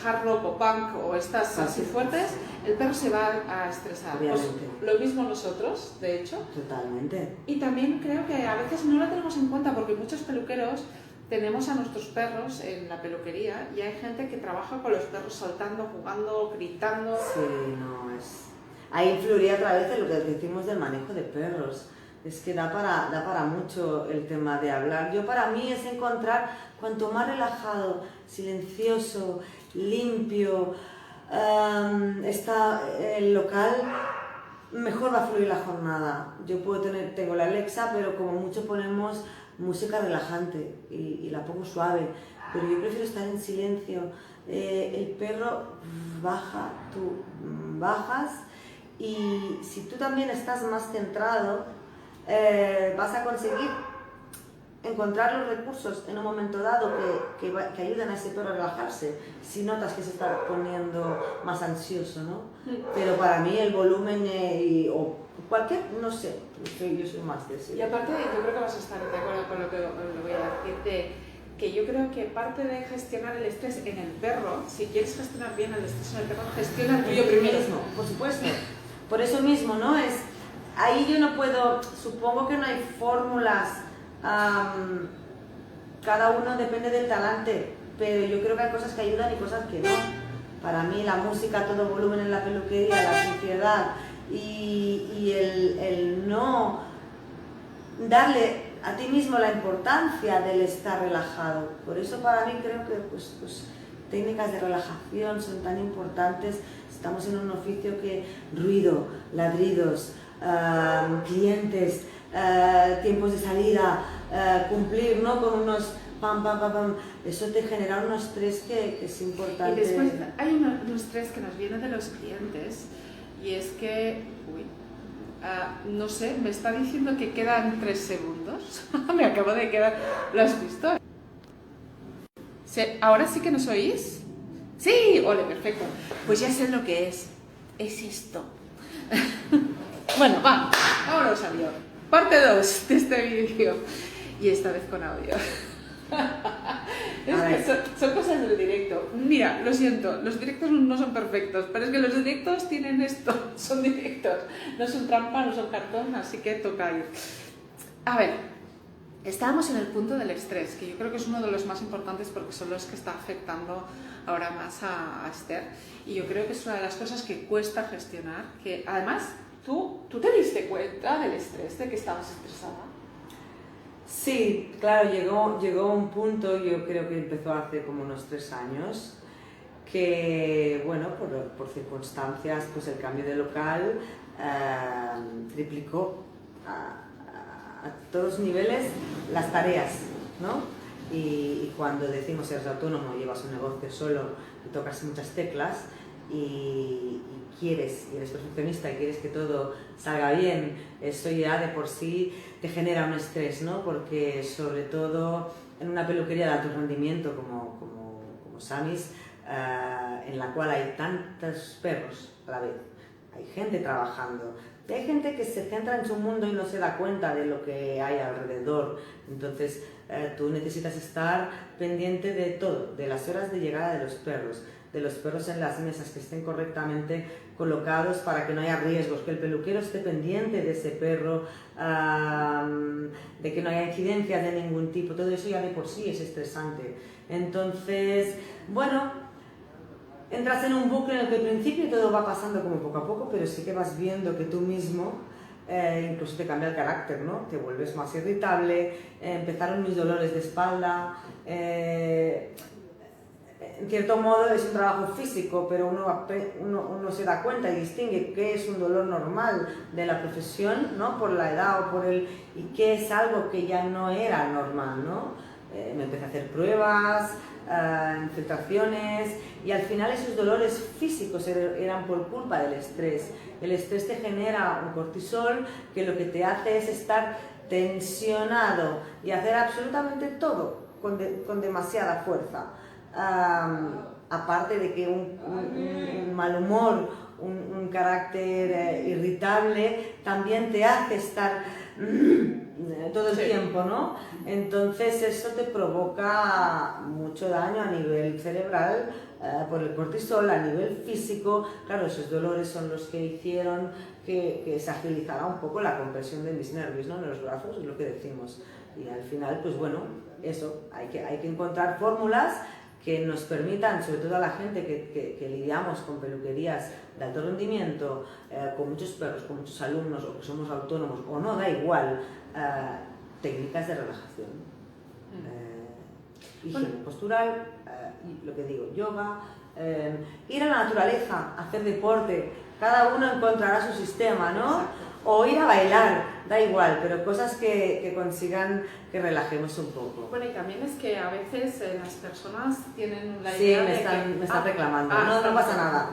hard rock o punk o estas así fuertes, el perro se va a estresar. Pues, lo mismo nosotros, de hecho. Totalmente. Y también creo que a veces no lo tenemos en cuenta porque muchos peluqueros tenemos a nuestros perros en la peluquería y hay gente que trabaja con los perros saltando, jugando, gritando. Sí, no, ahí influiría otra vez en lo que decimos del manejo de perros. Es que da para mucho el tema de hablar. Para mí es encontrar cuanto más relajado, silencioso, limpio está el local, mejor va a fluir la jornada. Yo tengo la Alexa, pero como mucho ponemos música relajante y la pongo suave, pero yo prefiero estar en silencio. El perro baja, tú bajas, y si tú también estás más centrado, vas a conseguir encontrar los recursos en un momento dado que ayuden a ese perro a relajarse, si notas que se está poniendo más ansioso, ¿no? Pero para mí el volumen o cualquier, no sé, yo soy más de ese. Y aparte, yo creo que vas a estar de acuerdo con lo que voy a decir, que yo creo que parte de gestionar el estrés en el perro, si quieres gestionar bien el estrés en el perro, gestiona el tuyo primero. Por supuesto. Por eso mismo, ¿no? Ahí yo no puedo, supongo que no hay fórmulas, cada uno depende del talante, pero yo creo que hay cosas que ayudan y cosas que no. Para mí la música a todo volumen en la peluquería, la suciedad y el no darle a ti mismo la importancia del estar relajado. Por eso para mí creo que pues técnicas de relajación son tan importantes. Estamos en un oficio que ruido, ladridos, clientes, tiempos de salida, cumplir, ¿no? Con unos pam, pam, pam, pam, eso te genera un estrés que es importante. Y después hay un estrés que nos viene de los clientes, y es que, no sé, me está diciendo que quedan 3 segundos. Me acabo de quedar, ¿lo has visto? ¿Ahora sí que nos oís? Sí, ole, perfecto. Pues ya sé lo que es esto. Bueno, ahora os salió. Parte 2 de este vídeo. Y esta vez con audio. Es que son cosas del directo. Mira, lo siento, los directos no son perfectos, pero es que los directos tienen esto, son directos. No son trampa, no son cartón, así que toca ir. A ver, estábamos en el punto del estrés, que yo creo que es uno de los más importantes porque son los que está afectando ahora más a Esther. Y yo creo que es una de las cosas que cuesta gestionar, que además tú te diste cuenta del estrés, de que estabas estresada. Sí, claro, llegó un punto, yo creo que empezó hace como unos 3 años, que, bueno, por circunstancias, pues el cambio de local triplicó a todos niveles las tareas, ¿no? Y cuando decimos eres autónomo, llevas un negocio solo y tocas muchas teclas y eres perfeccionista y quieres que todo salga bien, eso ya de por sí te genera un estrés, ¿no? Porque sobre todo en una peluquería de alto rendimiento como Samis, en la cual hay tantos perros a la vez, hay gente trabajando, y hay gente que se centra en su mundo y no se da cuenta de lo que hay alrededor. Entonces tú necesitas estar pendiente de todo, de las horas de llegada de los perros, de los perros en las mesas, que estén correctamente colocados para que no haya riesgos, que el peluquero esté pendiente de ese perro, de que no haya incidencias de ningún tipo. Todo eso ya de por sí es estresante. Entonces, bueno, entras en un bucle en el que al principio todo va pasando como poco a poco, pero sí que vas viendo que tú mismo incluso te cambia el carácter, ¿no? Te vuelves más irritable, empezaron mis dolores de espalda, en cierto modo es un trabajo físico, pero uno se da cuenta y distingue qué es un dolor normal de la profesión, ¿no? Por la edad o por y qué es algo que ya no era normal, ¿no? Me empecé a hacer pruebas, infiltraciones, y al final esos dolores físicos eran por culpa del estrés. El estrés te genera un cortisol que lo que te hace es estar tensionado y hacer absolutamente todo con demasiada fuerza. Aparte de que un mal humor, un carácter irritable también te hace estar todo el tiempo, ¿no? Entonces eso te provoca mucho daño a nivel cerebral por el cortisol, a nivel físico. Claro, esos dolores son los que hicieron que se agilizara un poco la compresión de mis nervios, ¿no? En los brazos, es lo que decimos. Y al final, pues bueno, eso, hay que encontrar fórmulas que nos permitan, sobre todo a la gente que lidiamos con peluquerías de alto rendimiento, con muchos perros, con muchos alumnos, o que somos autónomos, o no, da igual, técnicas de relajación, higiene postural, y lo que digo, yoga, ir a la naturaleza, hacer deporte, cada uno encontrará su sistema, ¿no? Exacto. O ir a bailar, da igual, pero cosas que consigan que relajemos un poco. Bueno, y también es que a veces las personas tienen la idea me están reclamando, no pasa nada.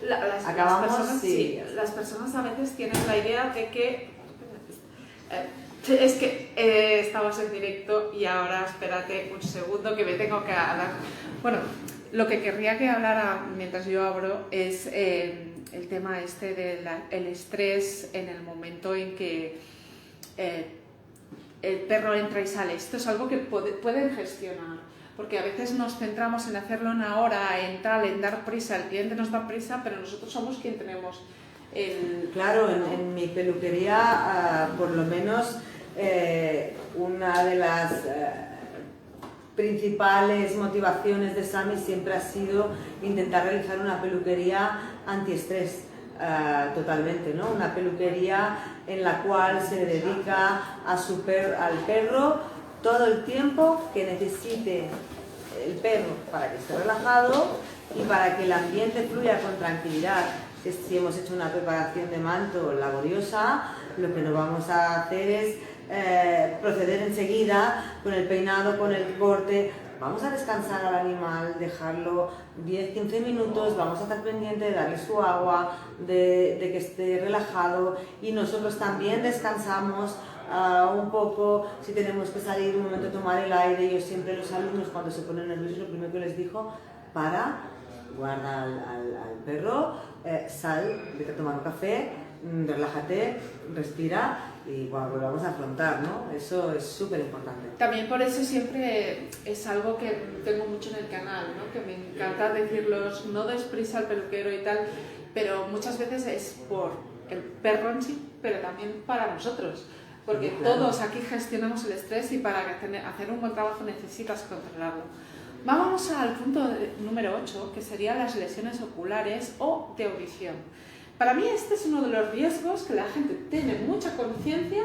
Las personas a veces tienen la idea de que es que estamos en directo y ahora espérate un segundo que me tengo que hablar. Bueno, lo que querría que hablara mientras yo abro es el tema este del estrés en el momento en que el perro entra y sale. Esto es algo que pueden gestionar, porque a veces nos centramos en hacerlo en una hora, en dar prisa, el cliente nos da prisa, pero nosotros somos quien tenemos el... Claro, en mi peluquería, por lo menos, una de las principales motivaciones de Sami siempre ha sido intentar realizar una peluquería antiestrés, totalmente, ¿no? Una peluquería en la cual se dedica al perro todo el tiempo que necesite el perro para que esté relajado y para que el ambiente fluya con tranquilidad. Si hemos hecho una preparación de manto laboriosa, lo que no vamos a hacer es proceder enseguida con el peinado, con el corte. Vamos a descansar al animal, dejarlo 10-15 minutos, vamos a estar pendientes de darle su agua, de que esté relajado, y nosotros también descansamos un poco. Si tenemos que salir un momento a tomar el aire, yo siempre, los alumnos cuando se ponen nerviosos, lo primero que les digo, guarda al perro, sal, vete a tomar un café, relájate, respira y volvamos a afrontar, ¿no? Eso es súper importante. También por eso siempre es algo que tengo mucho en el canal, ¿no? Que me encanta decirlos, no des prisa al peluquero y tal, pero muchas veces es por el perro en sí, pero también para nosotros, porque sí, claro, todos aquí gestionamos el estrés y para hacer un buen trabajo necesitas controlarlo. Vamos al punto número 8, que serían las lesiones oculares o de audición. Para mí este es uno de los riesgos que la gente tiene mucha conciencia,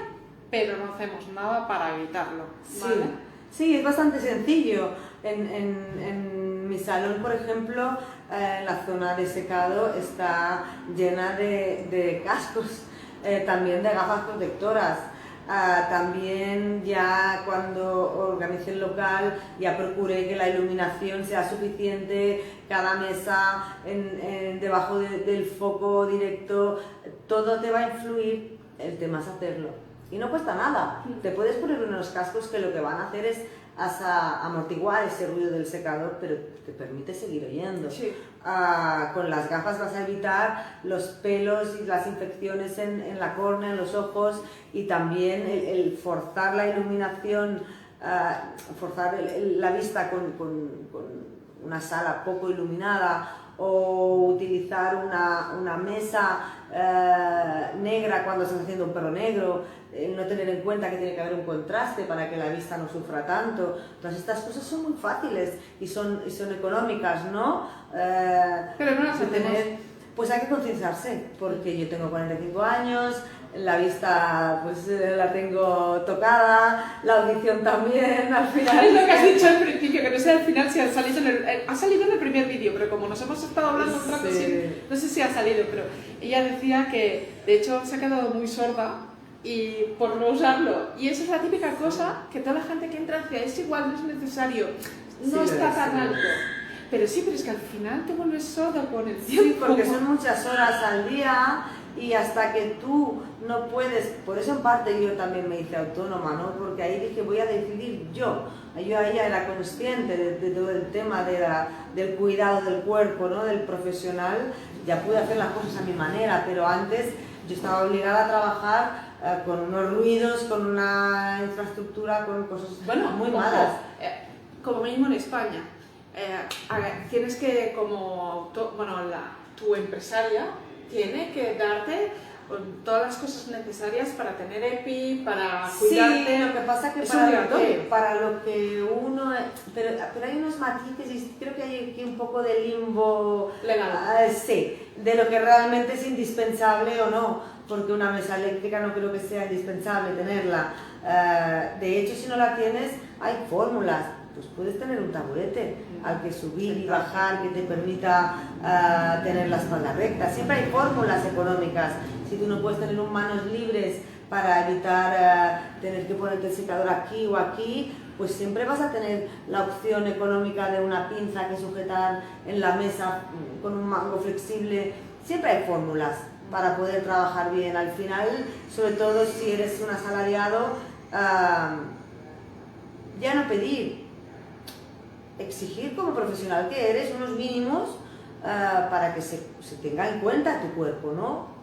pero no hacemos nada para evitarlo, ¿vale? Sí, es bastante sencillo. En mi salón, por ejemplo, la zona de secado está llena de cascos, también de gafas protectoras. También ya cuando organicé el local ya procuré que la iluminación sea suficiente, cada mesa debajo del foco directo, todo te va a influir, el tema es hacerlo. Y no cuesta nada, te puedes poner unos cascos que lo que van a hacer es amortiguar ese ruido del secador, pero te permite seguir oyendo. Sí. Con las gafas vas a evitar los pelos y las infecciones en la córnea, en los ojos, y también el forzar la iluminación, forzar la vista con una sala poco iluminada o utilizar una mesa negra cuando estás haciendo un perro negro, no tener en cuenta que tiene que haber un contraste para que la vista no sufra tanto. Todas estas cosas son muy fáciles y son económicas, ¿no? Pero no las hacemos. Pues hay que concienciarse, porque yo tengo 45 años, la vista pues la tengo tocada, la audición también, al final... Es lo que has dicho al principio, que no sé al final si ha salido en el primer vídeo, pero como nos hemos estado hablando un rato, sí, no sé si ha salido, pero ella decía que de hecho se ha quedado muy sorda y por no usarlo. Y eso es la típica cosa que toda la gente que entra hacia es igual, no es necesario, no está tan alto. Pero sí, pero es que al final te vuelves sordo con el tiempo. Sí, porque son muchas horas al día y hasta que tú no puedes, por eso en parte yo también me hice autónoma, ¿no? Porque ahí dije, voy a decidir yo. Yo ahí ya era consciente de todo el tema del cuidado del cuerpo, ¿no? Del profesional, ya pude hacer las cosas a mi manera, pero antes yo estaba obligada a trabajar con unos ruidos, con una infraestructura, con cosas muy malas. Como mínimo en España. Tienes que, tu empresaria tiene que darte todas las cosas necesarias para tener EPI, para cuidarte. Sí, lo que pasa es que para lo que uno... Pero hay unos matices y creo que hay aquí un poco de limbo... legal. Sí, de lo que realmente es indispensable o no, porque una mesa eléctrica no creo que sea indispensable tenerla. De hecho, si no la tienes, hay fórmulas. Pues puedes tener un taburete al que subir y bajar que te permita tener la espalda recta. Siempre hay fórmulas económicas. Si tú no puedes tener manos libres para evitar tener que ponerte el secador aquí o aquí, pues siempre vas a tener la opción económica de una pinza que sujetar en la mesa con un mango flexible. Siempre hay fórmulas para poder trabajar bien. Al final, sobre todo si eres un asalariado, ya no pedir, exigir como profesional que eres unos mínimos para que se tenga en cuenta tu cuerpo, ¿no?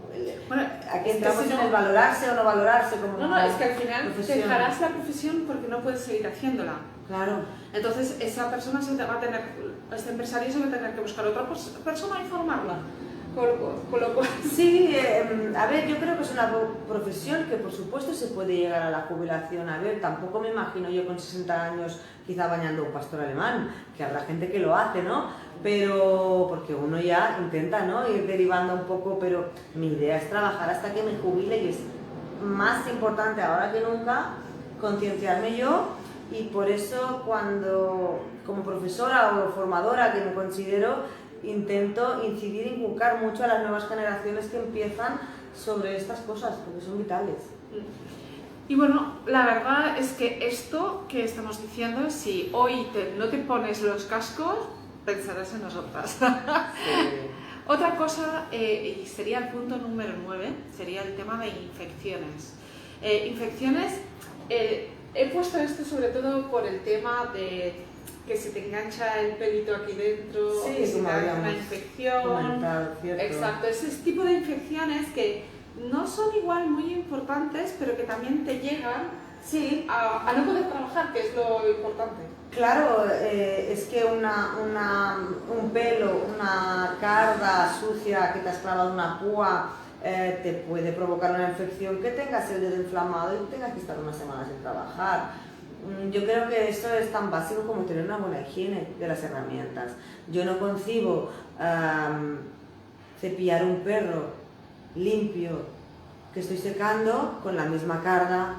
Bueno, aquí entramos en el valorarse o no valorarse como No, es que al final profesión. dejarás la profesión porque no puedes seguir haciéndola. Claro. Entonces esa persona este empresario se va a tener que buscar otra persona y formarla. Con lo cual... Sí, a ver, yo creo que es una profesión que por supuesto se puede llegar a la jubilación. A ver, tampoco me imagino yo con 60 años quizá bañando un pastor alemán, que habrá gente que lo hace, ¿no? Pero, porque uno ya intenta, ¿no?, ir derivando un poco, pero mi idea es trabajar hasta que me jubile y es más importante ahora que nunca concienciarme yo, y por eso cuando, como profesora o formadora que me considero, intento incidir, inculcar mucho a las nuevas generaciones que empiezan sobre estas cosas, porque son vitales. Y bueno, la verdad es que esto que estamos diciendo, si hoy no te pones los cascos, pensarás en nosotras. Sí. Otra cosa, y sería el punto número 9, sería el tema de infecciones. He puesto esto sobre todo por el tema de que se te engancha el pelito aquí dentro, sí, que se te da una infección. Exacto, ese tipo de infecciones que no son igual muy importantes, pero que también te llegan sí, a no poder trabajar, que es lo importante. Claro, es que un pelo, una carda sucia que te has clavado una púa, te puede provocar una infección, que tengas el dedo inflamado y tengas que estar unas semanas sin trabajar. Yo creo que esto es tan básico como tener una buena higiene de las herramientas. Yo no concibo cepillar un perro limpio que estoy secando con la misma carga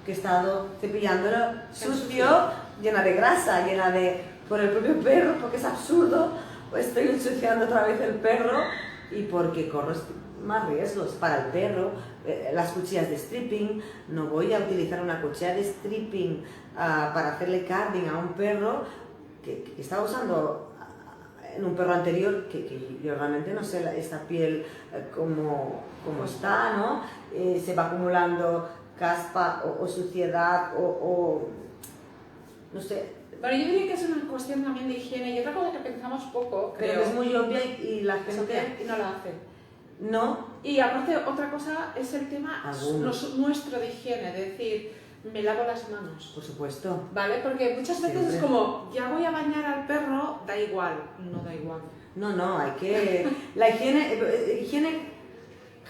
que he estado cepillándolo sucio, llena de grasa, por el propio perro, porque es absurdo, pues estoy ensuciando otra vez el perro y porque corro más riesgos para el perro. Las cuchillas de stripping, no voy a utilizar una cuchilla de stripping para hacerle carding a un perro que estaba usando en un perro anterior, que yo realmente no sé esta piel cómo está, ¿no? Se va acumulando caspa o suciedad o no sé. Pero yo diría que es una cuestión también de higiene y otra cosa que pensamos poco, creo. Pero es muy obvia y la gente no la hace. No. Y aparte otra cosa es el tema nuestro de higiene, es decir, me lavo las manos. Por supuesto. ¿Vale? Porque muchas veces Siempre. es como, ya voy a bañar al perro, da igual. No da igual. No, hay que... La higiene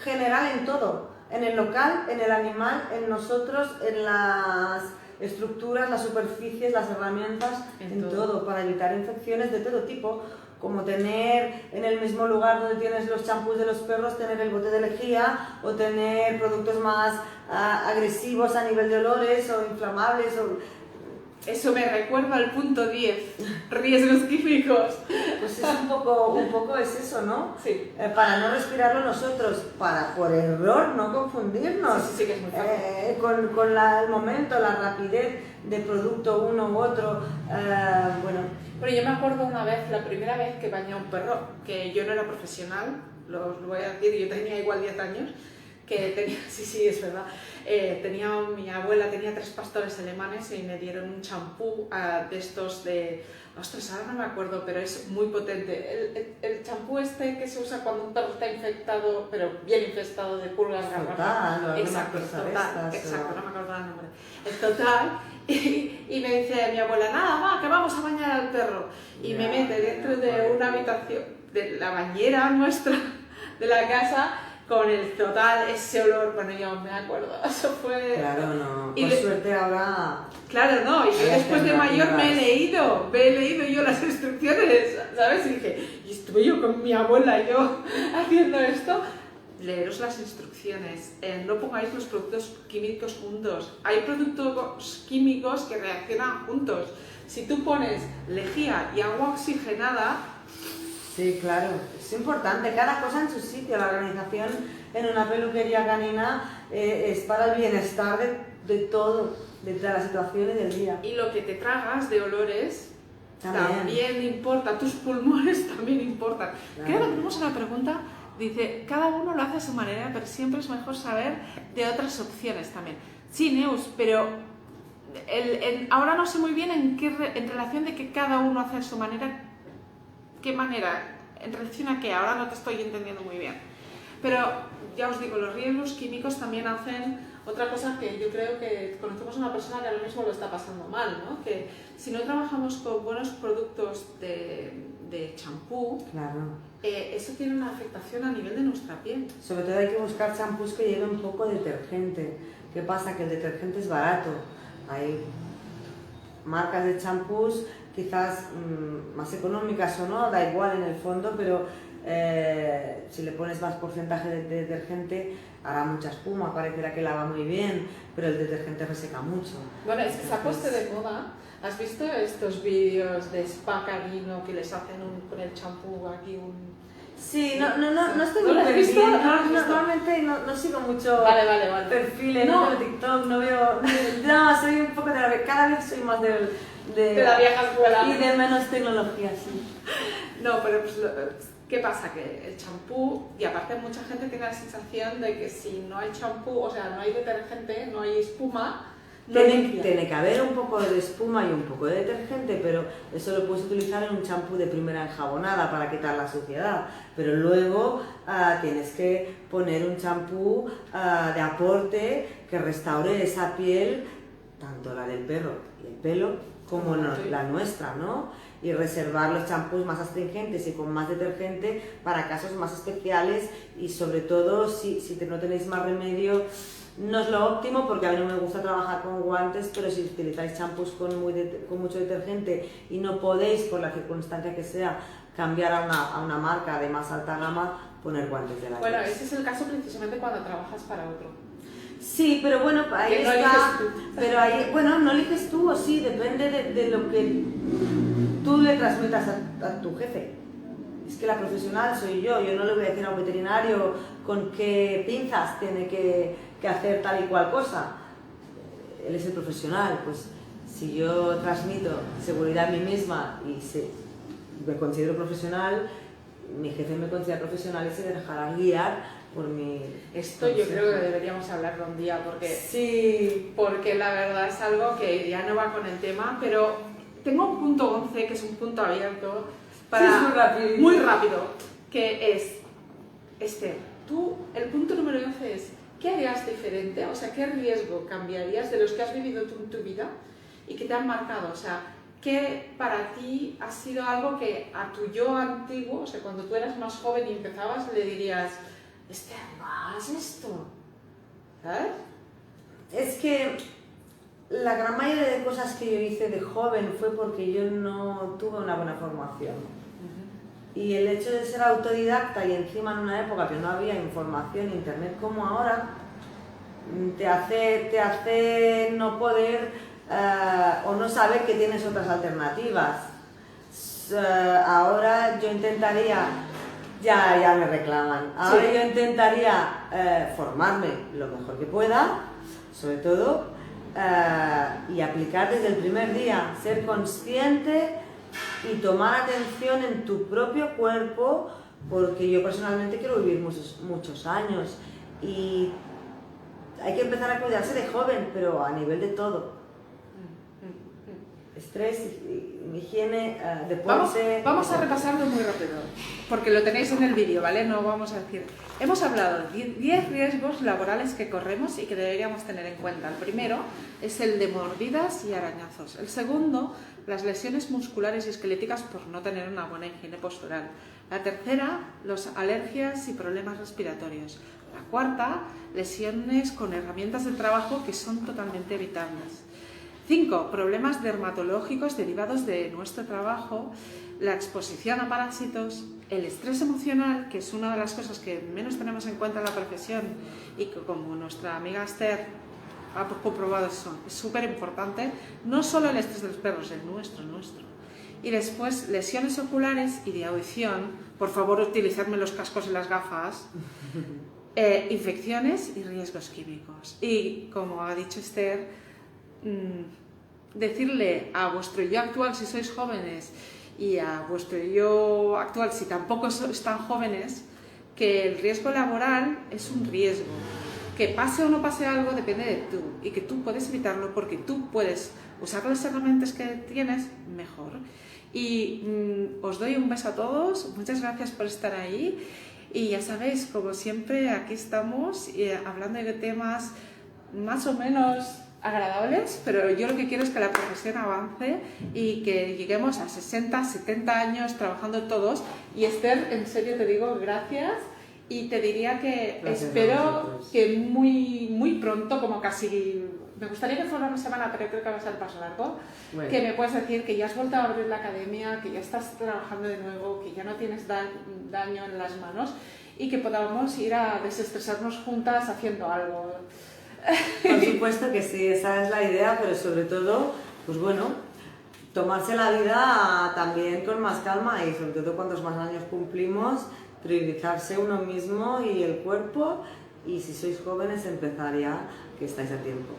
general en todo. En el local, en el animal, en nosotros, en las estructuras, las superficies, las herramientas, en todo, para evitar infecciones de todo tipo. Como tener en el mismo lugar donde tienes los champús de los perros, tener el bote de lejía o tener productos más agresivos a nivel de olores o inflamables. Eso me recuerda al punto 10, riesgos químicos. Pues es un poco es eso, ¿no? Sí. Para no respirarlo nosotros, para por error no confundirnos. Sí, que es muy fácil. Con el momento, la rapidez de producto uno u otro, bueno... Bueno, yo me acuerdo una vez, la primera vez que bañé a un perro, que yo no era profesional, lo voy a decir, yo tenía igual 10 años, que tenía, sí, es verdad, mi abuela tenía 3 pastores alemanes y me dieron un champú de estos de, ostras, ahora no me acuerdo, pero es muy potente. El champú este que se usa cuando un perro está infectado, pero bien infestado de pulgas, garrapatas. Exacto, no me acuerdo el nombre. Es total. Y me dice mi abuela, nada, va, que vamos a bañar al perro. Y me mete dentro de una habitación, de la bañera nuestra, de la casa, con el total, ese olor, bueno, yo me acuerdo, eso fue... Claro, no, por suerte ahora... Claro, no, y yo después de mayor me he leído yo las instrucciones, ¿sabes? Y dije, y estuve yo con mi abuela y yo haciendo esto... Leeros las instrucciones, no pongáis los productos químicos juntos. Hay productos químicos que reaccionan juntos. Si tú pones lejía y agua oxigenada... Sí, claro, es importante, cada cosa en su sitio. La organización en una peluquería canina es para el bienestar de todo, de la situación y del día. Y lo que te tragas de olores también importa, tus pulmones también importan. Claro. Creo que tenemos una pregunta. Dice, cada uno lo hace a su manera, pero siempre es mejor saber de otras opciones también. Sí, Neus, pero ahora no sé muy bien en relación de que cada uno hace a su manera, ¿qué manera? ¿En relación a qué? Ahora no te estoy entendiendo muy bien. Pero ya os digo, los riesgos químicos también hacen otra cosa que yo creo que conocemos a una persona que ahora mismo lo está pasando mal, ¿no? Que si no trabajamos con buenos productos de champú, claro. Eso tiene una afectación a nivel de nuestra piel. Sobre todo hay que buscar champús que lleven un poco de detergente. ¿Qué pasa? Que el detergente es barato. Hay marcas de champús quizás más económicas o no, da igual en el fondo, pero si le pones más porcentaje de detergente hará mucha espuma, parecerá que lava muy bien, pero el detergente reseca mucho. Bueno, es que se ha puesto de moda. ¿Has visto estos vídeos de spa canino que les hacen con el champú aquí un... Sí, no estoy muy perdida. Normalmente no sigo mucho perfiles, no veo TikTok, no veo... No, soy un poco de la... Cada vez soy más de la vieja escuela. Y de menos tecnología, sí. No, pero pues, ¿qué pasa? Que el champú, y aparte mucha gente tiene la sensación de que si no hay champú, o sea, no hay detergente, no hay espuma, tiene que haber un poco de espuma y un poco de detergente, pero eso lo puedes utilizar en un champú de primera enjabonada para quitar la suciedad. Pero luego tienes que poner un champú de aporte que restaure esa piel, tanto la del perro y el pelo, como la nuestra, ¿no? Y reservar los champús más astringentes y con más detergente para casos más especiales y sobre todo si no tenéis más remedio. No es lo óptimo porque a mí no me gusta trabajar con guantes, pero si utilizáis champús con mucho detergente y no podéis, por la circunstancia que sea, cambiar a una marca de más alta gama, poner guantes de la Bueno, ese es el caso precisamente cuando trabajas para otro. Sí, pero bueno, ahí no está. Pero ahí, bueno, no eliges tú o sí, depende de lo que tú le transmitas a tu jefe. Es que la profesional soy yo no le voy a decir a un veterinario con qué pinzas tiene que hacer tal y cual cosa. Él es el profesional, pues si yo transmito seguridad a mí misma y me considero profesional, mi jefe me considera profesional y se dejará guiar por mi... Esto yo creo que deberíamos hablarlo un día porque, sí, porque la verdad es algo que ya no va con el tema, pero tengo un punto 11 que es un punto abierto para muy rápido, que es, Esther, el punto número 11 es ¿qué harías diferente? O sea, ¿qué riesgo cambiarías de los que has vivido tú en tu vida y que te han marcado? O sea, ¿qué para ti ha sido algo que a tu yo antiguo, o sea, cuando tú eras más joven y empezabas, le dirías, Esther, no hagas esto? ¿Sabes? Es que la gran mayoría de cosas que yo hice de joven fue porque yo no tuve una buena formación. Y el hecho de ser autodidacta y encima en una época que no había información, internet como ahora, te hace no poder o no saber que tienes otras alternativas. Ahora yo intentaría, ya me reclaman, ahora yo intentaría formarme lo mejor que pueda, sobre todo, y aplicar desde el primer día, ser consciente y tomar atención en tu propio cuerpo, porque yo personalmente quiero vivir muchos años y hay que empezar a cuidarse de joven, pero a nivel de todo. Estrés, higiene, deporte... Vamos a repasarlo muy rápido, porque lo tenéis en el vídeo, ¿vale? No vamos a decir... Hemos hablado de 10 riesgos laborales que corremos y que deberíamos tener en cuenta. El primero es el de mordidas y arañazos. El segundo, las lesiones musculares y esqueléticas por no tener una buena higiene postural. La tercera, las alergias y problemas respiratorios. La cuarta, lesiones con herramientas de trabajo que son totalmente evitables. 5. Problemas dermatológicos derivados de nuestro trabajo, la exposición a parásitos, el estrés emocional, que es una de las cosas que menos tenemos en cuenta en la profesión y que, como nuestra amiga Esther ha comprobado, eso es súper importante, no solo el estrés de los perros, el nuestro. Y después, lesiones oculares y de audición, por favor utilizadme los cascos y las gafas, infecciones y riesgos químicos. Y como ha dicho Esther, decirle a vuestro yo actual si sois jóvenes y a vuestro yo actual si tampoco sois tan jóvenes que el riesgo laboral es un riesgo, que pase o no pase algo depende de tú y que tú puedes evitarlo porque tú puedes usar las herramientas que tienes mejor. Y os doy un beso a todos, muchas gracias por estar ahí y ya sabéis, como siempre aquí estamos hablando de temas más o menos agradables, pero yo lo que quiero es que la profesión avance y que lleguemos a 60, 70 años trabajando todos. Y Esther, en serio te digo gracias y te diría que gracias, espero que muy pronto, como casi, me gustaría que fuera una semana, pero creo que va a ser paso largo, bueno, que me puedas decir que ya has vuelto a abrir la academia, que ya estás trabajando de nuevo, que ya no tienes daño en las manos y que podamos ir a desestresarnos juntas haciendo algo. Por supuesto que sí, esa es la idea, pero sobre todo, pues bueno, tomarse la vida también con más calma y sobre todo cuantos más años cumplimos, priorizarse uno mismo y el cuerpo y si sois jóvenes empezar ya, que estáis a tiempo.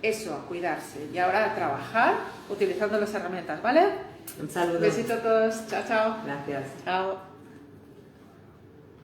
Eso, a cuidarse y ahora a trabajar utilizando las herramientas, ¿vale? Un saludo. Besito a todos, chao, chao. Gracias. Chao.